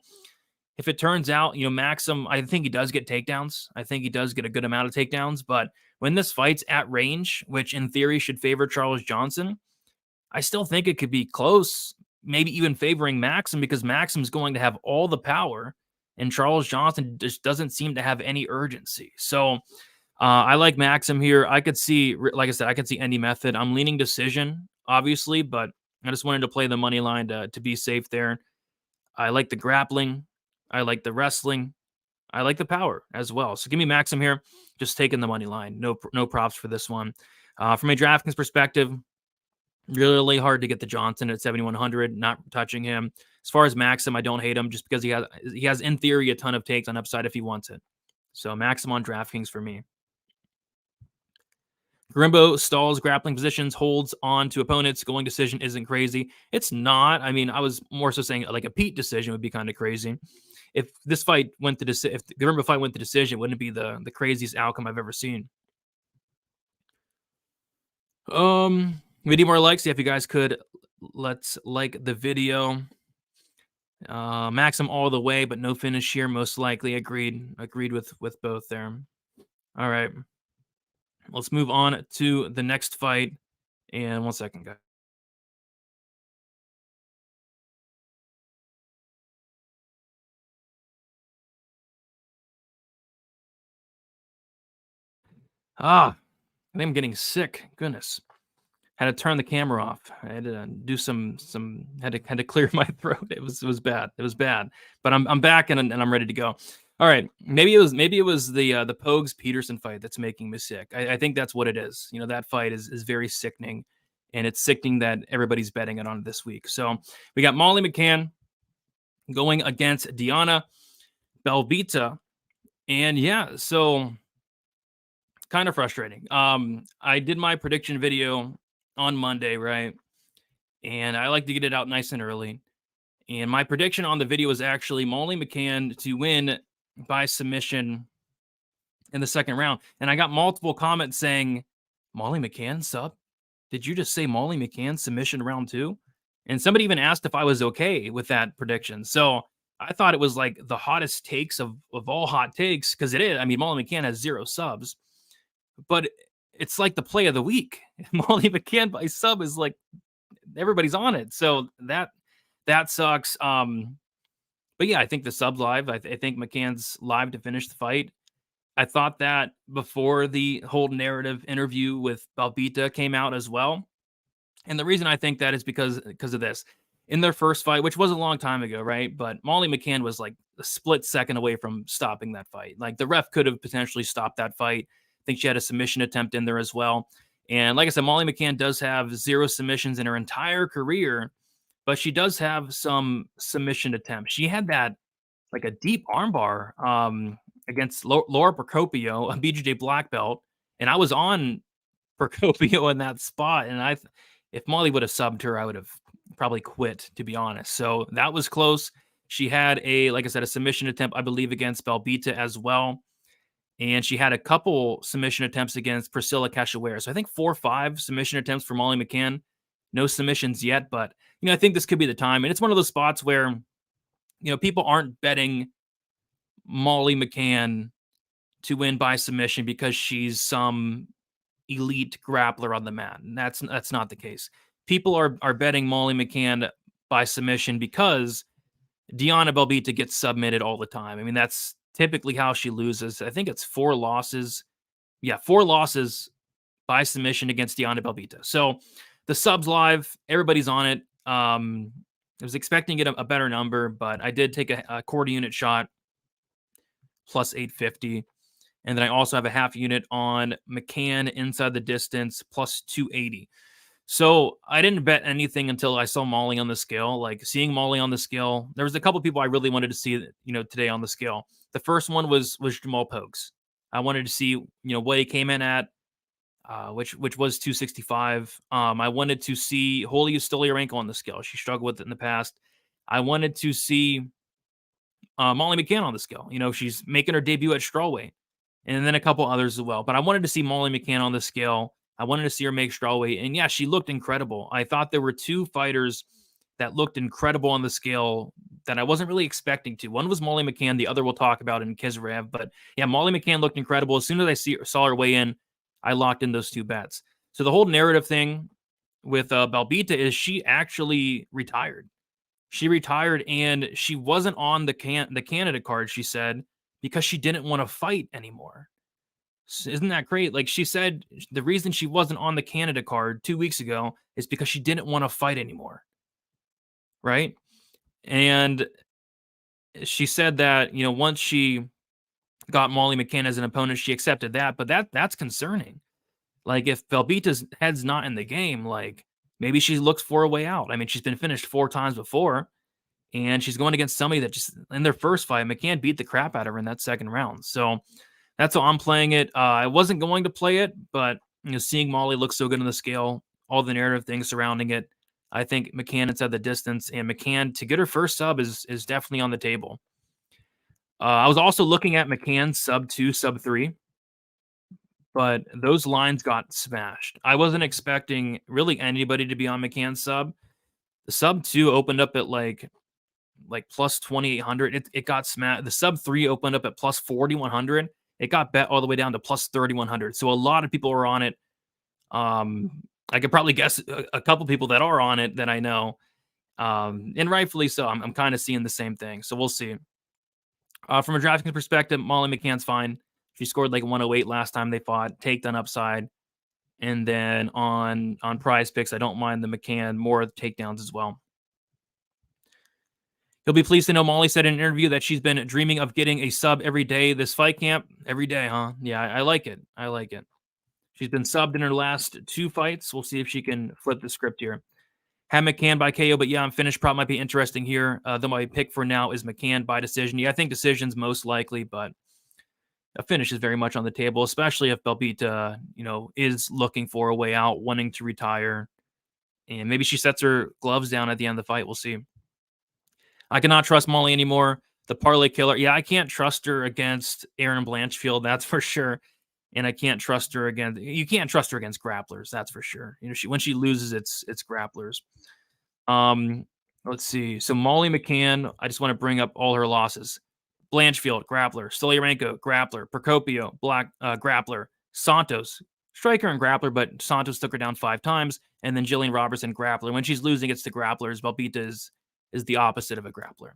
if it turns out, Maxim, I think he does get takedowns. I think he does get a good amount of takedowns. But when this fight's at range, which in theory should favor Charles Johnson, I still think it could be close, maybe even favoring Maxim, because Maxim's going to have all the power and Charles Johnson just doesn't seem to have any urgency. So I like Maxim here. I could see, like I said, I could see any method. I'm leaning decision, obviously, but I just wanted to play the money line to be safe there. I like the grappling. I like the wrestling. I like the power as well. So give me Maxim here. Just taking the money line. No props for this one. From a DraftKings perspective, really hard to get the Johnson at 7,100. Not touching him. As far as Maxim, I don't hate him just because he has in theory a ton of takes on upside if he wants it. So Maxim on DraftKings for me. Grimbo stalls grappling positions, holds on to opponents. Going decision isn't crazy. It's not. I mean, I was more so saying like a Pete decision would be kind of crazy. If this fight went to if the Grimbo fight went to decision, wouldn't it be the craziest outcome I've ever seen? We need more likes. Yeah, if you guys could, let's like the video. Maxim all the way, but no finish here. Most likely. Agreed with both there. All right. Let's move on to the next fight. And 1 second, guys. I think I'm getting sick. Goodness. Had to turn the camera off. I had to do some had to clear my throat. It was bad. It was bad. But I'm back and I'm ready to go. All right. Maybe it was the Pogues Peterson fight that's making me sick. I think that's what it is. That fight is very sickening, and it's sickening that everybody's betting it on this week. So we got Molly McCann going against Diana Belvita. And yeah, so kind of frustrating. I did my prediction video on Monday, right? And I like to get it out nice and early. And my prediction on the video was actually Molly McCann to win by submission in the second round. And I got multiple comments saying, Molly McCann sub? Did you just say Molly McCann submission round 2? And somebody even asked if I was okay with that prediction. So I thought it was like the hottest takes of all hot takes, because it is. I mean, Molly McCann has 0 subs, but it's like the play of the week. Molly McCann by sub is like everybody's on it. So that sucks. But yeah, I think the sub's live. I think McCann's live to finish the fight. I thought that before the whole narrative interview with Belvita came out as well. And the reason I think that is because of this. In their first fight, which was a long time ago, right? But Molly McCann was like a split second away from stopping that fight. Like the ref could have potentially stopped that fight. I think she had a submission attempt in there as well. And like I said, Molly McCann does have 0 submissions in her entire career but she does have some submission attempts. She had that like a deep armbar against Laura Procopio, a BJJ black belt, and I was on Procopio in that spot, and if Molly would have subbed her, I would have probably quit, to be honest. So that was close. She had like I said, a submission attempt, I believe, against Belbita as well. And she had a couple submission attempts against Priscilla Cachoeira. So I think 4 or 5 submission attempts for Molly McCann. No submissions yet, but I think this could be the time. And it's one of those spots where, people aren't betting Molly McCann to win by submission because she's some elite grappler on the mat. And that's not the case. People are betting Molly McCann by submission because Diana Belbita gets submitted all the time. I mean, that's typically how she loses. I think it's 4 losses. Yeah, 4 losses by submission against Diana Belbita. So the subs live, everybody's on it. I was expecting to get a better number, but I did take a quarter unit shot plus 850. And then I also have a half unit on McCann inside the distance plus 280. So I didn't bet anything until I saw Molly on the scale. Like seeing Molly on the scale, there was a couple people I really wanted to see, today on the scale. The first one was Jamal Pokes. I wanted to see, what he came in at, which was 265. I wanted to see Julia Stoliarenko on the scale. She struggled with it in the past. I wanted to see Molly McCann on the scale. She's making her debut at strawweight, and then a couple others as well. But I wanted to see Molly McCann on the scale. I wanted to see her make strawweight, and yeah, she looked incredible. I thought there were 2 fighters that looked incredible on the scale that I wasn't really expecting to. One was Molly McCann, the other we'll talk about in Kizrev. But yeah, Molly McCann looked incredible. As soon as I saw her weigh in, I locked in those 2 bets. So the whole narrative thing with Belbita is she actually retired. She retired, and she wasn't on the Canada card, she said, because she didn't want to fight anymore. Isn't that great? Like she said, the reason she wasn't on the Canada card 2 weeks ago is because she didn't want to fight anymore. Right? And she said that, once she got Molly McCann as an opponent, she accepted that, but that's concerning. Like if Belbita's head's not in the game, like maybe she looks for a way out. I mean, she's been finished 4 times before, and she's going against somebody that just in their first fight, McCann beat the crap out of her in that second round. So that's how I'm playing it. I wasn't going to play it, but seeing Molly look so good on the scale, all the narrative things surrounding it, I think McCann inside the distance, and McCann to get her first sub is definitely on the table. I was also looking at McCann sub 2, sub 3, but those lines got smashed. I wasn't expecting really anybody to be on McCann's sub. The sub 2 opened up at like plus 2,800. It got smashed. The sub 3 opened up at plus 4,100. It got bet all the way down to plus 3,100. So a lot of people were on it. I could probably guess a couple people that are on it that I know. And rightfully so. I'm kind of seeing the same thing. So we'll see. From a Draftkings perspective, Molly McCann's fine. She scored like 108 last time they fought. Takedown upside. And then on Prize Picks, I don't mind the McCann more takedowns as well. He'll be pleased to know Molly said in an interview that she's been dreaming of getting a sub every day this fight camp. Every day, huh? Yeah, I like it. I like it. She's been subbed in her last 2 fights. We'll see if she can flip the script here. Had McCann by KO, but yeah, I'm finished. Prop might be interesting here. Though my pick for now is McCann by decision. Yeah, I think decision's most likely, but a finish is very much on the table, especially if Belbita, is looking for a way out, wanting to retire. And maybe she sets her gloves down at the end of the fight. We'll see. I cannot trust Molly anymore. The parlay killer. Yeah, I can't trust her against Erin Blanchfield. That's for sure. And I can't trust her against. You can't trust her against grapplers. That's for sure. When she loses, it's grapplers. Let's see. So Molly McCann. I just want to bring up all her losses. Blanchfield, grappler. Stoliarenko, grappler. Procopio, grappler. Santos, striker and grappler, but Santos took her down 5 times. And then Jillian Robertson, grappler. When she's losing, it's to grapplers. Belbita is the opposite of a grappler.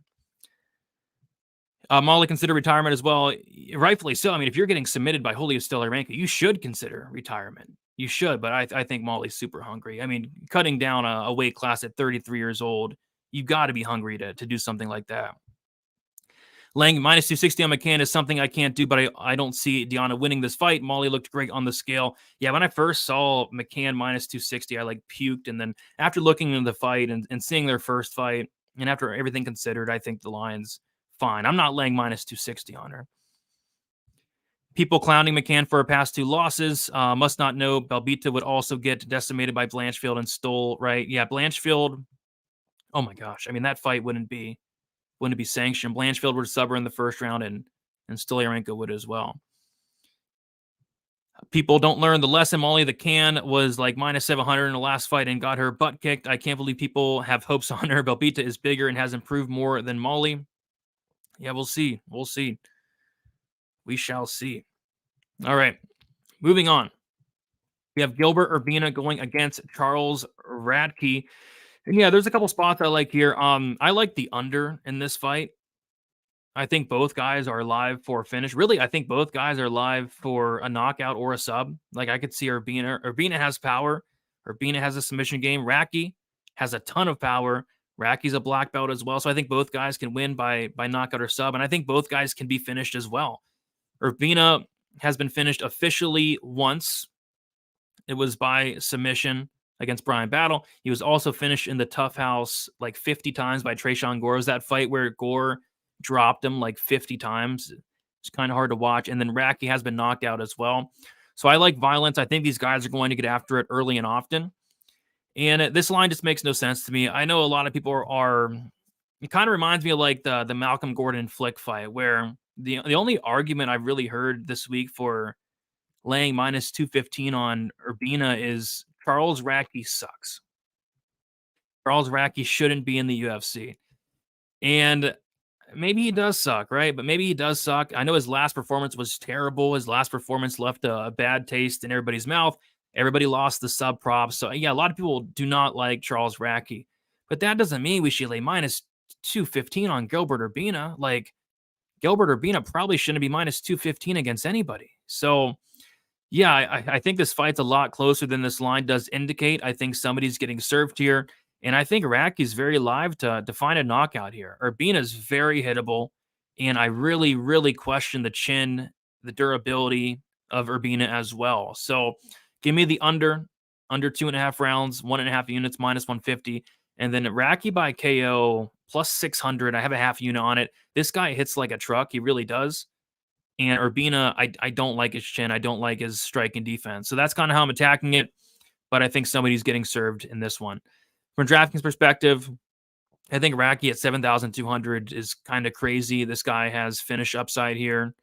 Molly considered retirement as well. Rightfully so. I mean, if you're getting submitted by Julia Stoliarenko, you should consider retirement. You should, but I think Molly's super hungry. I mean, cutting down a weight class at 33 years old, you got to be hungry to do something like that. Laying minus 260 on McCann is something I can't do, but I don't see Deanna winning this fight. Molly looked great on the scale. Yeah, when I first saw McCann minus 260, I like puked. And then after looking into the fight and seeing their first fight, and after everything considered, I think the line's fine. I'm not laying minus 260 on her. People clowning McCann for her past 2 losses. Must not know Belbita would also get decimated by Blanchfield and Stoll, right? Yeah, Blanchfield. Oh my gosh. I mean, that fight wouldn't be sanctioned. Blanchfield would sub her in the first round, and Stoliarenko would as well. People don't learn the lesson. Molly the Can was like minus 700 in the last fight and got her butt kicked. I can't believe people have hopes on her. Belbita is bigger and has improved more than Molly. Yeah, we'll see. We'll see. We shall see. All right, moving on. We have Gilbert Urbina going against Charles Radke. And yeah, there's a couple spots I like here. I like the under in this fight. I think both guys are live for a finish. Really, I think both guys are live for a knockout or a sub. Like I could see Urbina. Urbina has power. Urbina has a submission game. Radke has a ton of power. Raki's a black belt as well. So I think both guys can win by knockout or sub. And I think both guys can be finished as well. Urbina has been finished officially once. It was by submission against Brian Battle. He was also finished in the Tough House like 50 times by Trayshawn Gore. It was that fight where Gore dropped him like 50 times. It's kind of hard to watch. And then Radke has been knocked out as well. So I like violence. I think these guys are going to get after it early and often. And this line just makes no sense to me. I know a lot of people are it kind of reminds me of like the Malcolm Gordon Flick fight, where the only argument I've really heard this week for laying minus 215 on Urbina is Charles Radke sucks. Charles Radke shouldn't be in the UFC. And maybe he does suck, right? But maybe he does suck. I know his last performance was terrible. His last performance left a bad taste in everybody's mouth. Everybody lost the sub props. So yeah, a lot of people do not like Charles Radke. But that doesn't mean we should lay minus 215 on Gilbert Urbina. Like, Gilbert Urbina probably shouldn't be minus 215 against anybody. So yeah, I think this fight's a lot closer than this line does indicate. I think somebody's getting served here. And I think Radke's very live to find a knockout here. Urbina's very hittable. And I really, really question the chin, the durability of Urbina as well. So give me the under 2.5 rounds, 1.5 units, minus 150. And then Radke by KO plus 600. I have a half unit on it. This guy hits like a truck. He really does. And Urbina, I don't like his chin. I don't like his strike and defense. So that's kind of how I'm attacking it. But I think somebody's getting served in this one. From DraftKings perspective, I think Radke at 7,200 is kind of crazy. This guy has finish upside here.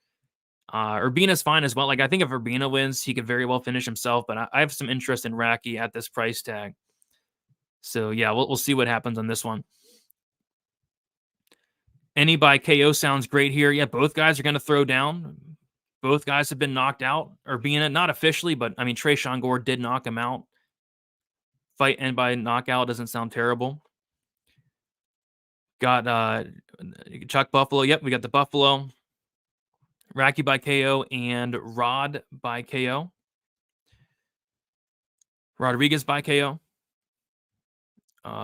Urbina's fine as well. Like, I think if Urbina wins, he could very well finish himself. But I have some interest in Radke at this price tag. So yeah, we'll see what happens on this one. Any by KO sounds great here. Yeah, both guys are going to throw down. Both guys have been knocked out. Urbina, not officially, but I mean, Trayshawn Gore did knock him out. Fight end by knockout doesn't sound terrible. Got Chuck Buffalo. Yep, we got the Buffalo. Radke by KO and Rod by KO. Rodriguez by KO.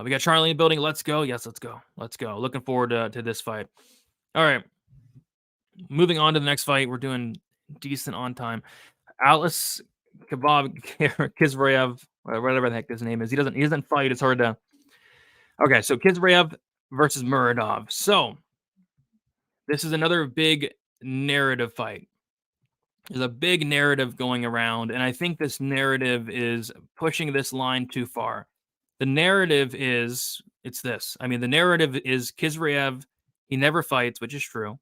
We got Charlie in the building. Let's go. Yes, let's go. Let's go. Looking forward to this fight. All right. Moving on to the next fight. We're doing decent on time. Alice Kebab Kizraev, whatever the heck his name is. He doesn't fight. It's hard to. Okay, so Kizraev versus Muradov. So this is another big narrative fight. There's a big narrative going around, and I think this narrative is pushing this line too far. The narrative is, it's this. I mean, the narrative is Kizraev, he never fights, which is true.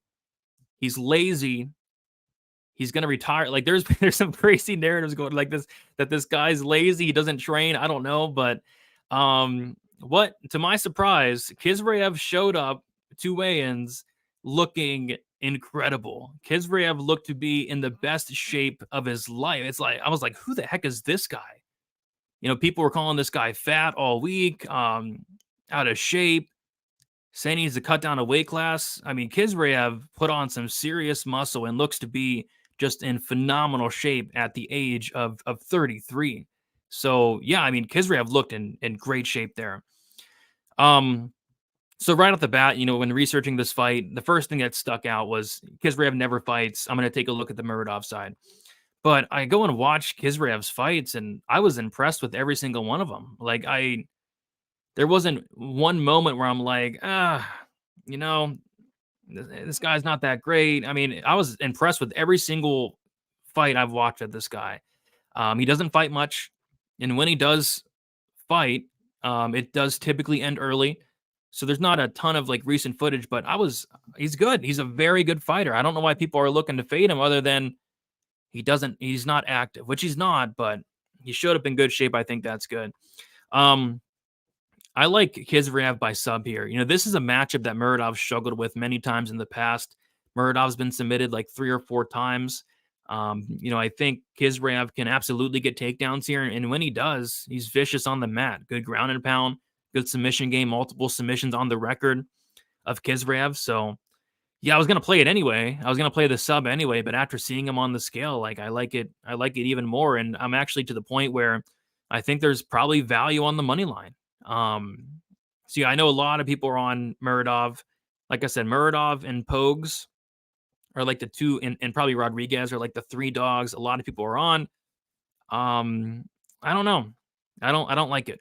He's lazy. He's going to retire. Like, there's some crazy narratives going like this, that this guy's lazy. He doesn't train. I don't know. But what, to my surprise, Kizraev showed up to weigh-ins looking incredible. Kizraev looked to be in the best shape of his life. It's like, I was like, who the heck is this guy? You know, people were calling this guy fat all week, out of shape, saying he needs to cut down a weight class. I mean, Kizraev put on some serious muscle and looks to be just in phenomenal shape at the age of 33. So, yeah, I mean, Kizraev looked in great shape there. So right off the bat, when researching this fight, the first thing that stuck out was Kizrev never fights. I'm going to take a look at the Muradov side. But I go and watch Kizrev's fights, and I was impressed with every single one of them. Like, there wasn't one moment where I'm like, you know, this guy's not that great. I mean, I was impressed with every single fight I've watched of this guy. He doesn't fight much, and when he does fight, it does typically end early. So there's not a ton of like recent footage, but he's good. He's a very good fighter. I don't know why people are looking to fade him other than he's not active, which he's not, but he showed up in good shape. I think that's good. I like Kizrev by sub here. This is a matchup that Muradov struggled with many times in the past. Muradov's been submitted like 3 or 4 times. I think Kizrev can absolutely get takedowns here, and when he does, he's vicious on the mat. Good ground and pound, good submission game, multiple submissions on the record of Kizrev. So, yeah, I was gonna play it anyway. I was gonna play the sub anyway, but after seeing him on the scale, like I like it even more. And I'm actually to the point where I think there's probably value on the money line. So yeah, I know a lot of people are on Muradov. Like I said, Muradov and Pogues are like the two, and probably Rodriguez are like the 3 dogs a lot of people are on. I don't know. I don't like it.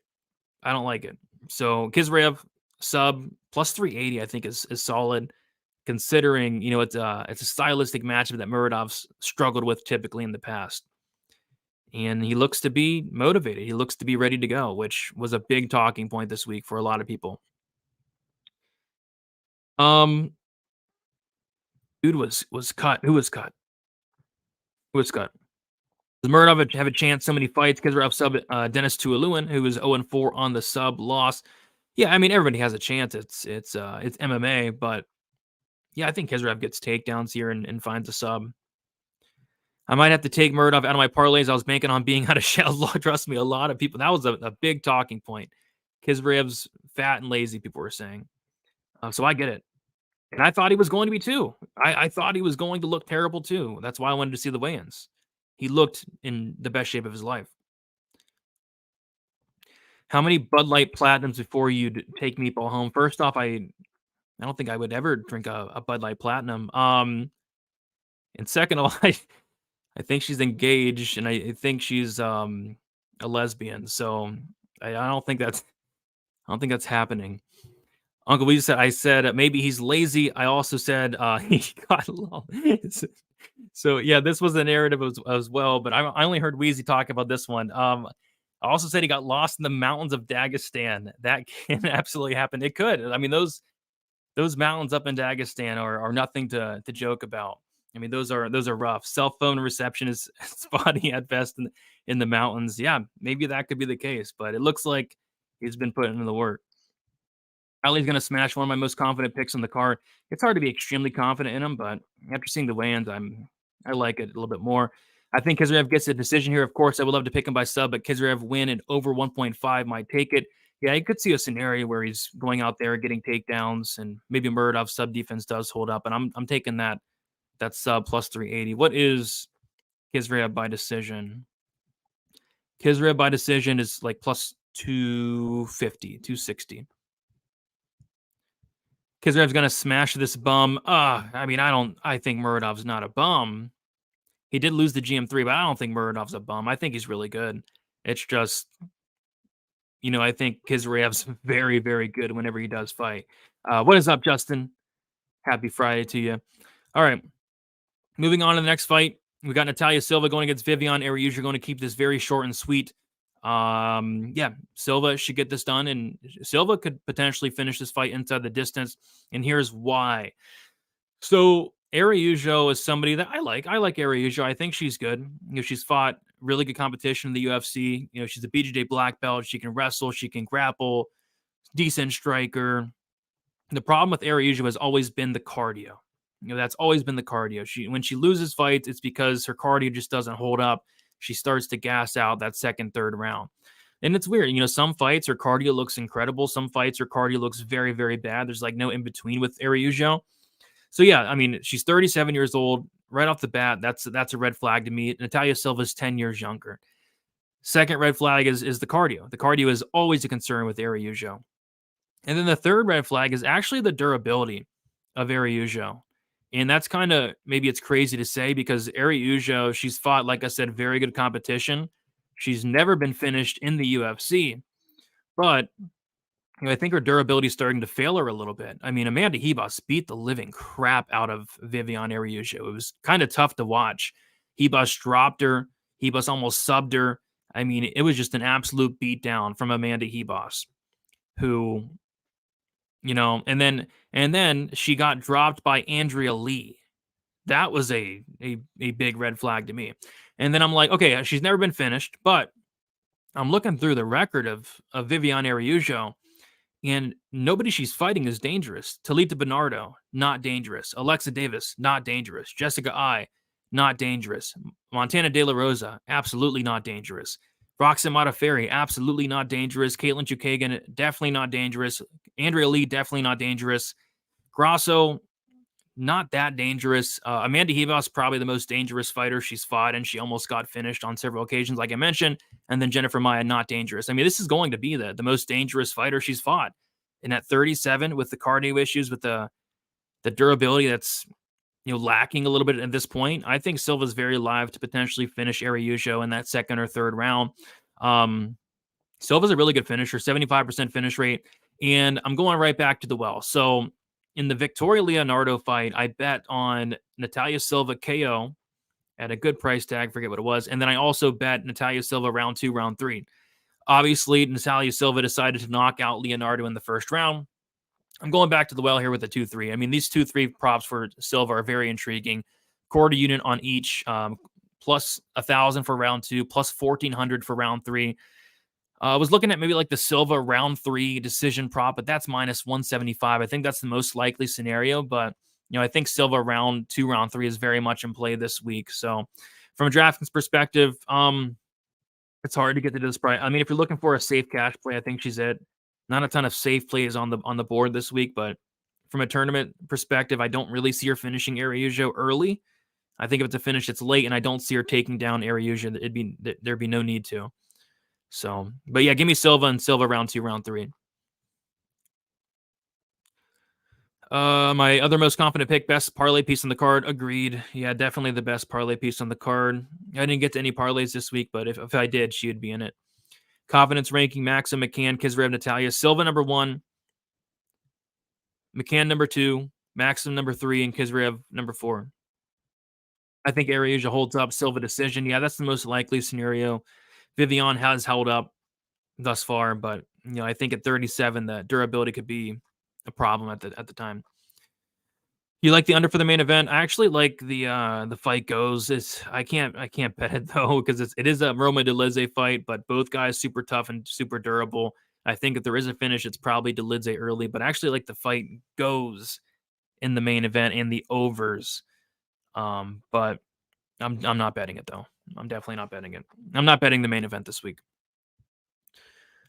I don't like it. So Kizrev sub plus 380, I think is solid, considering it's a stylistic matchup that Muradov's struggled with typically in the past. And he looks to be motivated. He looks to be ready to go, which was a big talking point this week for a lot of people. Dude was cut. Who was cut? Who was cut? Does Muradov have a chance? So many fights. Kizrev sub Dennis Tuoluen, who is 0-4 on the sub loss. Yeah, I mean everybody has a chance. It's MMA, but yeah, I think Kizrev gets takedowns here and finds a sub. I might have to take Muradov out of my parlays. I was banking on being out of shell. Trust me, a lot of people. That was a big talking point. Kizrev's fat and lazy, people were saying. So I get it. And I thought he was going to be too. I thought he was going to look terrible too. That's why I wanted to see the weigh-ins. He looked in the best shape of his life. How many Bud Light Platinums before you'd take Meatball home? First off, I don't think I would ever drink a Bud Light Platinum. And second of all, I think she's engaged, and I think she's a lesbian. So I don't think that's happening. Uncle Lee said, I said maybe he's lazy. I also said he got low. So yeah, this was the narrative as well. But I only heard Weezy talk about this one. I also said he got lost in the mountains of Dagestan. That can absolutely happen. It could. I mean, those mountains up in Dagestan are nothing to joke about. I mean, those are rough. Cell phone reception is spotty at best in the mountains. Yeah, maybe that could be the case, but it looks like he's been putting in the work. Ali's going to smash one of my most confident picks on the card. It's hard to be extremely confident in him, but after seeing the weigh-ins, I like it a little bit more. I think Kizrev gets a decision here. Of course, I would love to pick him by sub, but Kizrev win and over 1.5 might take it. Yeah, you could see a scenario where he's going out there getting takedowns, and maybe Muradov's sub defense does hold up, and I'm taking that sub plus 380. What is Kizrev by decision? Kizrev by decision is like plus 250, 260. Kizrev's going to smash this bum. I mean, I think Muradov's not a bum. He did lose the GM3, but I don't think Muradov's a bum. I think he's really good. It's just, I think Kizrev's very, very good whenever he does fight. What is up, Justin? Happy Friday to you. All right. Moving on to the next fight. We got Natalia Silva going against Vivian Ariuja. Going to keep this very short and sweet. Yeah, Silva should get this done, and Silva could potentially finish this fight inside the distance. And here's why. So Ariuja is somebody that I like. I like Ariuja. I think she's good. She's fought really good competition in the UFC. She's a BJJ black belt. She can wrestle. She can grapple. Decent striker. The problem with Ariuja has always been the cardio. That's always been the cardio. When she loses fights, it's because her cardio just doesn't hold up. She starts to gas out that second, third round. And it's weird. Some fights her cardio looks incredible. Some fights her cardio looks very, very bad. There's like no in between with Ariuja. So yeah, I mean, she's 37 years old. Right off the bat, that's a red flag to me. Natalia Silva's 10 years younger. Second red flag is the cardio. The cardio is always a concern with Ariuja. And then the third red flag is actually the durability of Ariujo. And that's kind of, maybe it's crazy to say because Ariujo, she's fought, like I said, very good competition. She's never been finished in the UFC, but I think her durability is starting to fail her a little bit. I mean, Amanda Hebos beat the living crap out of Viviane Ariujo. It was kind of tough to watch. Hebos dropped her. Hebos almost subbed her. I mean, it was just an absolute beatdown from Amanda Hebos, who, and then she got dropped by Andrea Lee. That was a big red flag to me. And then I'm like, okay, she's never been finished, but I'm looking through the record of Viviane Ariujo, and nobody she's fighting is dangerous. Talita Bernardo, not dangerous. Alexa Davis, not dangerous. Jessica Ai, not dangerous. Montana De La Rosa, absolutely not dangerous. Roxanne Modafferi, absolutely not dangerous. Caitlin Chukagan, definitely not dangerous. Andrea Lee, definitely not dangerous. Grasso, not that dangerous. Amanda Hebos, probably the most dangerous fighter she's fought, and she almost got finished on several occasions, like I mentioned. And then Jennifer Maia, not dangerous. I mean, this is going to be the most dangerous fighter she's fought. And at 37, with the cardio issues, with the durability that's lacking a little bit at this point, I think Silva's very live to potentially finish Ariujo in that second or third round. Silva's a really good finisher, 75% finish rate. And I'm going right back to the well. So in the Victoria Leonardo fight, I bet on Natalia Silva KO at a good price tag, forget what it was. And then I also bet Natalia Silva round 2, round 3. Obviously, Natalia Silva decided to knock out Leonardo in the first round. I'm going back to the well here with the 2-3. I mean, these 2-3 props for Silva are very intriguing. Quarter unit on each, plus 1,000 for round 2, plus 1,400 for round 3. I was looking at maybe like the Silva round 3 decision prop, but that's minus 175. I think that's the most likely scenario, but I think Silva round 2, round 3 is very much in play this week. So from a DraftKings perspective, it's hard to get to this price. I mean, if you're looking for a safe cash play, I think she's it. Not a ton of safe plays on the board this week, but from a tournament perspective, I don't really see her finishing Ariujo early. I think if it's a finish, it's late, and I don't see her taking down Ariujo. There'd be no need to. So, but yeah, give me Silva and Silva round 2, round 3. My other most confident pick, best parlay piece on the card. Agreed. Yeah, definitely the best parlay piece on the card. I didn't get to any parlays this week, but if I did, she would be in it. Confidence ranking, Maxim, McCann, Kizrev, Natalia. Silva number 1, McCann number 2, Maxim number 3, and Kizrev number 4. I think Ariujo holds up. Silva decision. Yeah, that's the most likely scenario. Viviane has held up thus far, but I think at 37, the durability could be a problem at the time. You like the under for the main event? I actually like the fight goes. I can't bet it though because it is a Roma Delizze fight, but both guys super tough and super durable. I think if there is a finish, it's probably Delizze early, but I actually like the fight goes in the main event and the overs. But I'm not betting it though. I'm definitely not betting it. I'm not betting the main event this week.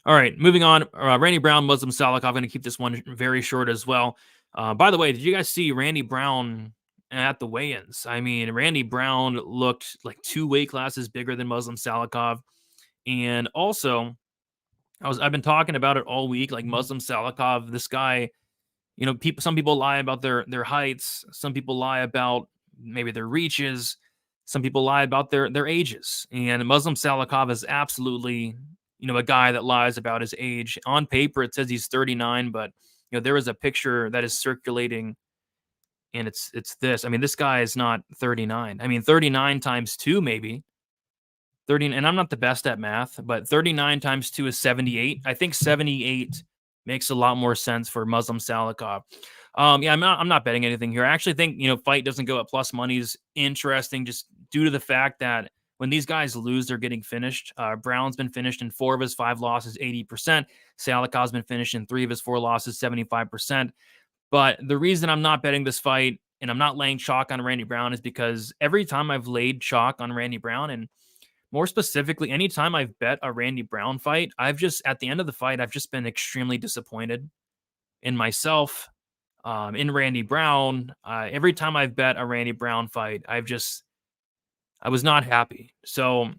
All right, moving on. Randy Brown, Muslim Salik. I'm going to keep this one very short as well. By the way, did you guys see Randy Brown at the weigh-ins? I mean, Randy Brown looked like 2 weight classes bigger than Muslim Salikov. And also, I've been talking about it all week, like Muslim Salikov, this guy, some people lie about their heights. Some people lie about maybe their reaches. Some people lie about their ages. And Muslim Salikov is absolutely, a guy that lies about his age. On paper, it says he's 39, but there is a picture that is circulating, and it's this. I mean, this guy is not 39. I mean, 39 times 2, maybe. 30, and I'm not the best at math, but 39 times 2 is 78. I think 78 makes a lot more sense for Muslim Salikov. Yeah, I'm not betting anything here. I actually think, fight doesn't go at plus money is interesting just due to the fact that when these guys lose, they're getting finished. Brown's been finished in 4 of his 5 losses, 80%. Salikov's been finished in 3 of his 4 losses, 75%. But the reason I'm not betting this fight and I'm not laying chalk on Randy Brown is because every time I've laid chalk on Randy Brown, and more specifically, anytime I've bet a Randy Brown fight, at the end of the fight, I've just been extremely disappointed in myself, in Randy Brown. Every time I've bet a Randy Brown fight, I was not happy. So,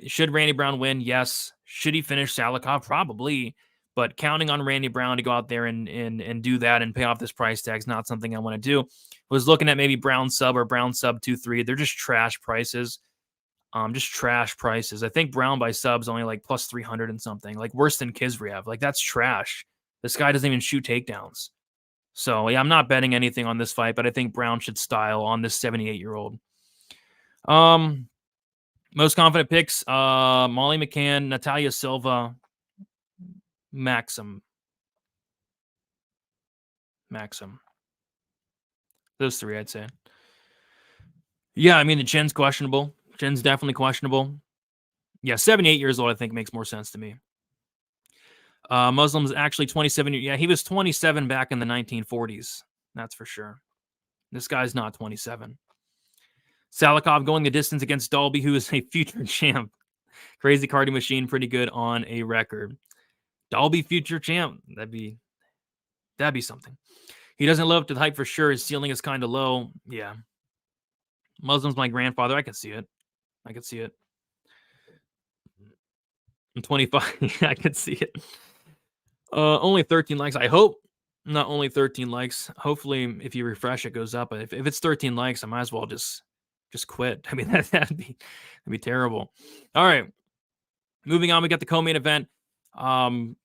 should Randy Brown win? Yes. Should he finish Salikov? Probably. But counting on Randy Brown to go out there and do that and pay off this price tag is not something I want to do. Was looking at maybe Brown sub or Brown sub 2-3. They're just trash prices. Just trash prices. I think Brown by sub's only like plus 300 and something, like worse than Kizriev. Like that's trash. This guy doesn't even shoot takedowns. So yeah, I'm not betting anything on this fight, but I think Brown should style on this 78-year-old. Most confident picks: Molly McCann, Natalia Silva, Maxim. Those three, I'd say. Yeah, I mean the chin's questionable. Chin's definitely questionable. Yeah, 78 years old, I think makes more sense to me. Muslim's actually 27. Yeah, he was 27 back in the 1940s. That's for sure. This guy's not 27. Salikov going the distance against Dalby, who is a future champ. Crazy Cardi Machine, pretty good on a record. Dalby future champ. That'd be something. He doesn't live up to the hype for sure. His ceiling is kind of low. Yeah. Muslim's my grandfather. I can see it. I'm 25. I can see it. Only 13 likes. I hope not only 13 likes. Hopefully, if you refresh, it goes up. But if it's 13 likes, I might as well just quit. I mean, that'd be terrible. All right. Moving on, we got the co-main event. Renato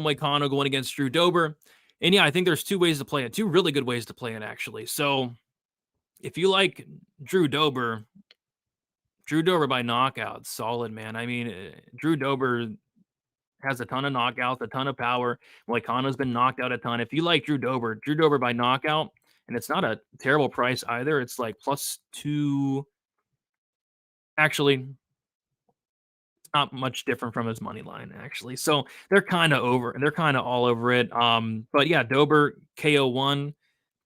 Moicano going against Drew Dober. And yeah, I think there's two ways to play it. Two really good ways to play it, actually. So if you like Drew Dober by knockout, solid, man. I mean, Drew Dober has a ton of knockouts, a ton of power. Moicano's been knocked out a ton. If you like Drew Dober by knockout, and it's not a terrible price either. It's like +2. Actually, it's not much different from his money line, actually. So they're kind of all over it. But yeah, Dober KO1,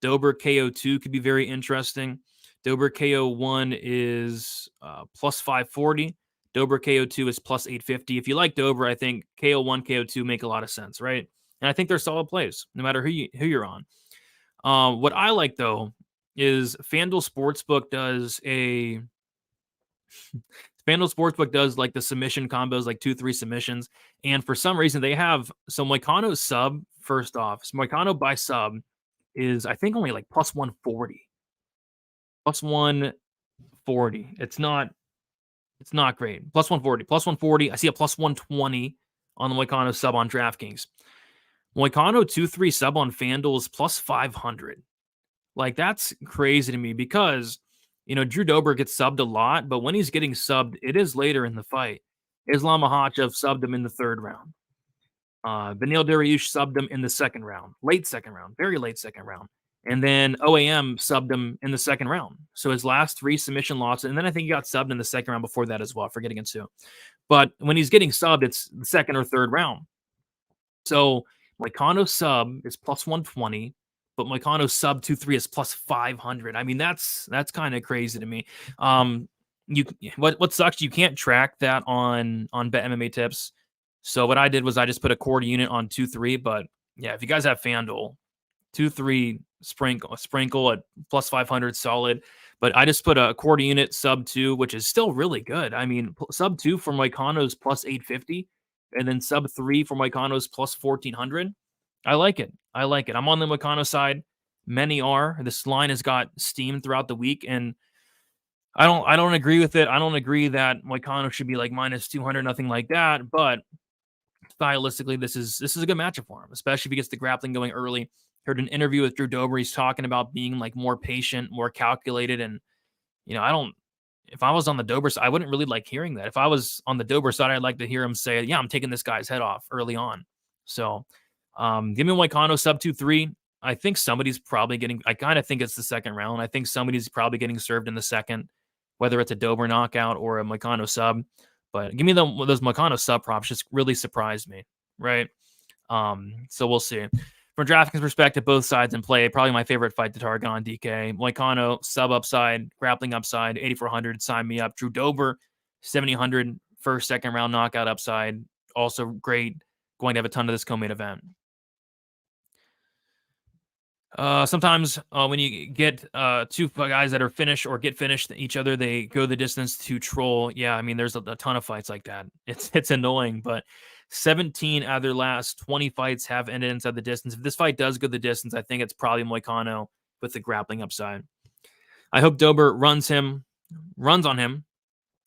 Dober KO2 could be very interesting. Dober KO1 is +540. Dober KO2 is +850. If you like Dober, I think KO1, KO2 make a lot of sense, right? And I think they're solid plays, no matter who you're on. What I like though is FanDuel Sportsbook does like the submission combos, like 2-3 submissions, and for some reason they have Moicano's sub. First off, Moicano by sub is I think only like +140. +140. It's not great. +140. I see a +120 on the Moicano sub on DraftKings. Moicano 2-3 sub on FanDuel is +500. Like, that's crazy to me because, Drew Dober gets subbed a lot, but when he's getting subbed, it is later in the fight. Islam Makhachev subbed him in the third round. Beneil Dariush subbed him in the second round, very late second round. And then OAM subbed him in the second round. So his last 3 submission losses, and then I think he got subbed in the second round before that as well, forgetting it too. But when he's getting subbed, it's the second or third round. So Moicano sub is +120, but Moicano sub 2-3 is +500. I mean, that's kind of crazy to me. What sucks, you can't track that on Bet MMA Tips. So what I did was I just put a quarter unit on 2-3. But yeah, if you guys have FanDuel, 2-3 sprinkle at +500, solid. But I just put a quarter unit sub 2, which is still really good. I mean, sub 2 for Moicano's +850, and then sub 3 for Moicano's +1400. I like it. I'm on the Moicano side. Many are. This line has got steam throughout the week, and I don't agree with it. I don't agree that Moicano should be like -200, nothing like that. But stylistically, this is a good matchup for him, especially if he gets the grappling going early. Heard an interview with Drew Dober. He's talking about being like more patient, more calculated. And, if I was on the Dober side, I wouldn't really like hearing that. If I was on the Dober side, I'd like to hear him say, yeah, I'm taking this guy's head off early on. So give me Moicano sub 2-3. I think somebody's probably I kind of think it's the second round. I think somebody's probably getting served in the second, whether it's a Dober knockout or a Moicano sub. But give me those Moicano sub props. Just really surprised me, right? So we'll see. From DraftKings perspective, both sides in play. Probably my favorite fight to target on DK. Moicano, sub upside, grappling upside, 8,400. Sign me up. Drew Dober, 7,000. First, second round knockout upside. Also great. Going to have a ton of this co-main event. Sometimes when you get two guys that are finished or get finished each other, they go the distance to troll. Yeah, I mean, there's a ton of fights like that. It's annoying, but 17 out of their last 20 fights have ended inside the distance. If this fight does go the distance, I think it's probably Moicano with the grappling upside. I hope Dober runs on him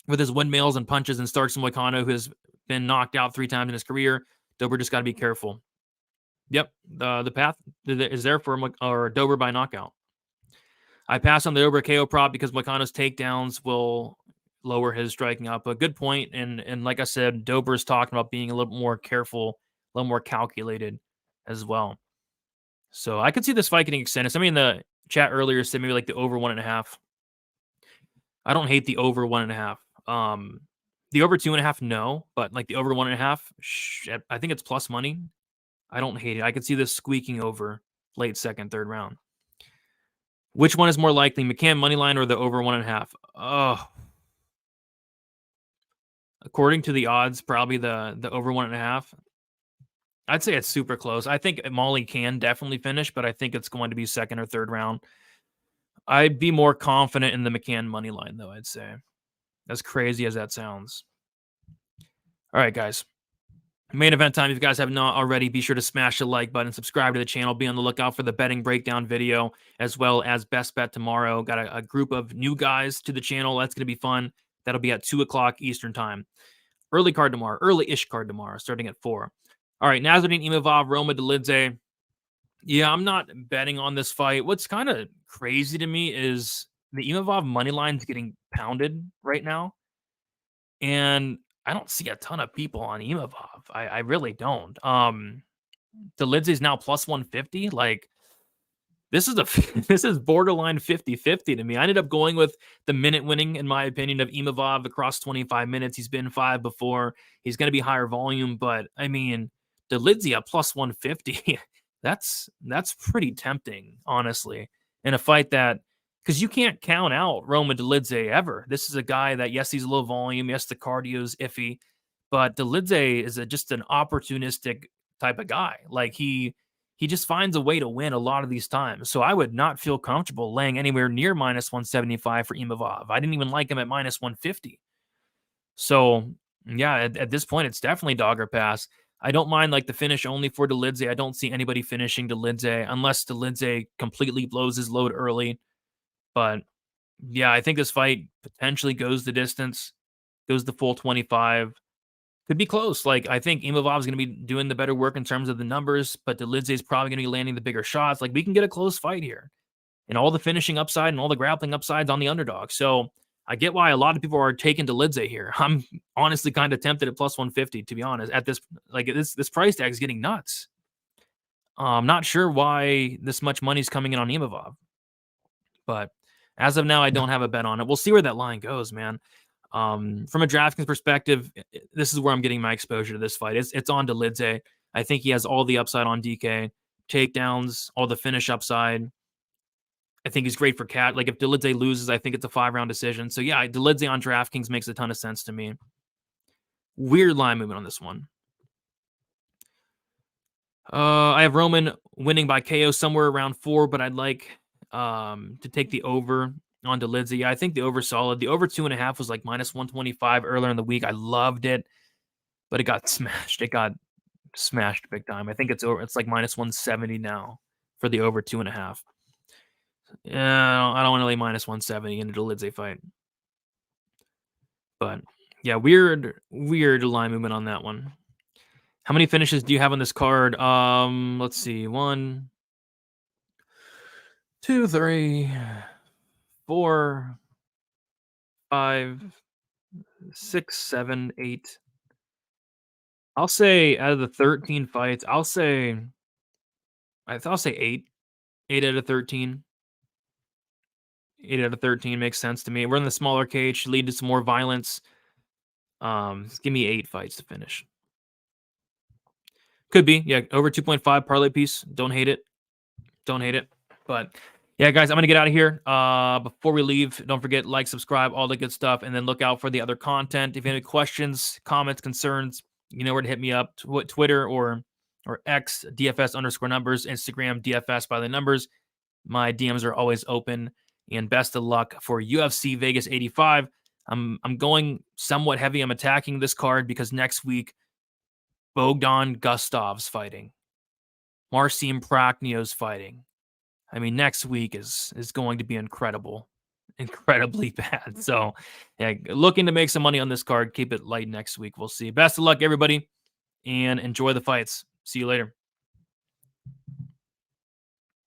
with his windmills and punches and starts Moicano, who has been knocked out 3 times in his career. Dober just got to be careful. Yep, the path is there for Dober by knockout. I pass on the Dober KO prop because Moicano's takedowns will lower his striking output. Good point, and like I said, Dober's talking about being a little more careful, a little more calculated as well. So I could see this fight getting extended. Somebody in the chat earlier said maybe like the over 1.5. I don't hate the over 1.5. The over 2.5, no, but like the over 1.5, I think it's plus money. I don't hate it. I could see this squeaking over late second, third round. Which one is more likely, McCann money line or the over 1.5? Oh, according to the odds, probably the over 1.5. I'd say it's super close. I think Molly can definitely finish, but I think it's going to be second or third round. I'd be more confident in the McCann money line, though, I'd say. As crazy as that sounds. All right, guys. Main event time. If you guys have not already, be sure to smash the like button, subscribe to the channel, be on the lookout for the betting breakdown video, as well as best bet tomorrow. Got a group of new guys to the channel. That's going to be fun. That'll be at 2 o'clock Eastern time. Early-ish card tomorrow, starting at 4. All right, Nasruddin Imavov, Roma Dolidze. Yeah, I'm not betting on this fight. What's kind of crazy to me is the Imavov money line's getting pounded right now. And I don't see a ton of people on Imavov. I really don't. Dolidze's now plus 150. Like, this is this is borderline 50-50 to me. I ended up going with the minute winning, in my opinion, of Imavov across 25 minutes. He's been 5 before. He's going to be higher volume, but I mean, Dolidze at plus 150. That's pretty tempting, honestly, in a fight that, because you can't count out Roma Dolidze ever. This is a guy that, yes, he's low volume. Yes, the cardio's iffy, but Dolidze is just an opportunistic type of guy. Like, he just finds a way to win a lot of these times. So I would not feel comfortable laying anywhere near minus 175 for Imavov. I didn't even like him at minus 150. So yeah, at this point, it's definitely dog or pass. I don't mind like the finish only for Dolidze. I don't see anybody finishing Dolidze unless Dolidze completely blows his load early. But yeah, I think this fight potentially goes the distance, goes the full 25. Could be close. Like, I think Imavov's going to be doing the better work in terms of the numbers, but Dolidze is probably going to be landing the bigger shots. Like, we can get a close fight here. And all the finishing upside and all the grappling upsides on the underdog. So I get why a lot of people are taking Dolidze here. I'm honestly kind of tempted at plus 150, to be honest. At this, like, this price tag is getting nuts. I'm not sure why this much money's coming in on Imavov. But as of now, I don't have a bet on it. We'll see where that line goes, man. From a DraftKings perspective, this is where I'm getting my exposure to this fight. It's on Dolidze. I think he has all the upside on DK, takedowns, all the finish upside. I think he's great for cat. Like, if Dolidze loses, I think it's a 5-round decision. So yeah, Dolidze on DraftKings makes a ton of sense to me. Weird line movement on this one. I have Roman winning by KO somewhere around 4, but I'd like to take the over on Dolidze. Yeah, I think the over solid. The over 2.5 was like minus 125 earlier in the week. I loved it, but it got smashed. It got smashed big time. I think it's over. It's like minus 170 now for the over 2.5. Yeah, I don't want to lay minus 170 in a Dolidze fight. But yeah, weird line movement on that one. How many finishes do you have on this card? Let's see. 1, 2, 3, 4, 5, 6, 7, 8. I'll say out of the 13 fights, I'll say 8. 8 out of 13. 8 out of 13 makes sense to me. We're in the smaller cage, should lead to some more violence. Give me 8 fights to finish. Could be, yeah, over 2.5 parlay piece. Don't hate it. But yeah, guys, I'm going to get out of here. Before we leave, don't forget, like, subscribe, all the good stuff, and then look out for the other content. If you have any questions, comments, concerns, you know where to hit me up, Twitter or or X, DFS_numbers, Instagram, DFS by the numbers. My DMs are always open, and best of luck for UFC Vegas 85. I'm going somewhat heavy. I'm attacking this card because next week, Bogdan Gustav's fighting. Marcin Prachnio's fighting. I mean, next week is going to be incredible. Incredibly bad. So, yeah, looking to make some money on this card. Keep it light next week. We'll see. Best of luck, everybody, and enjoy the fights. See you later.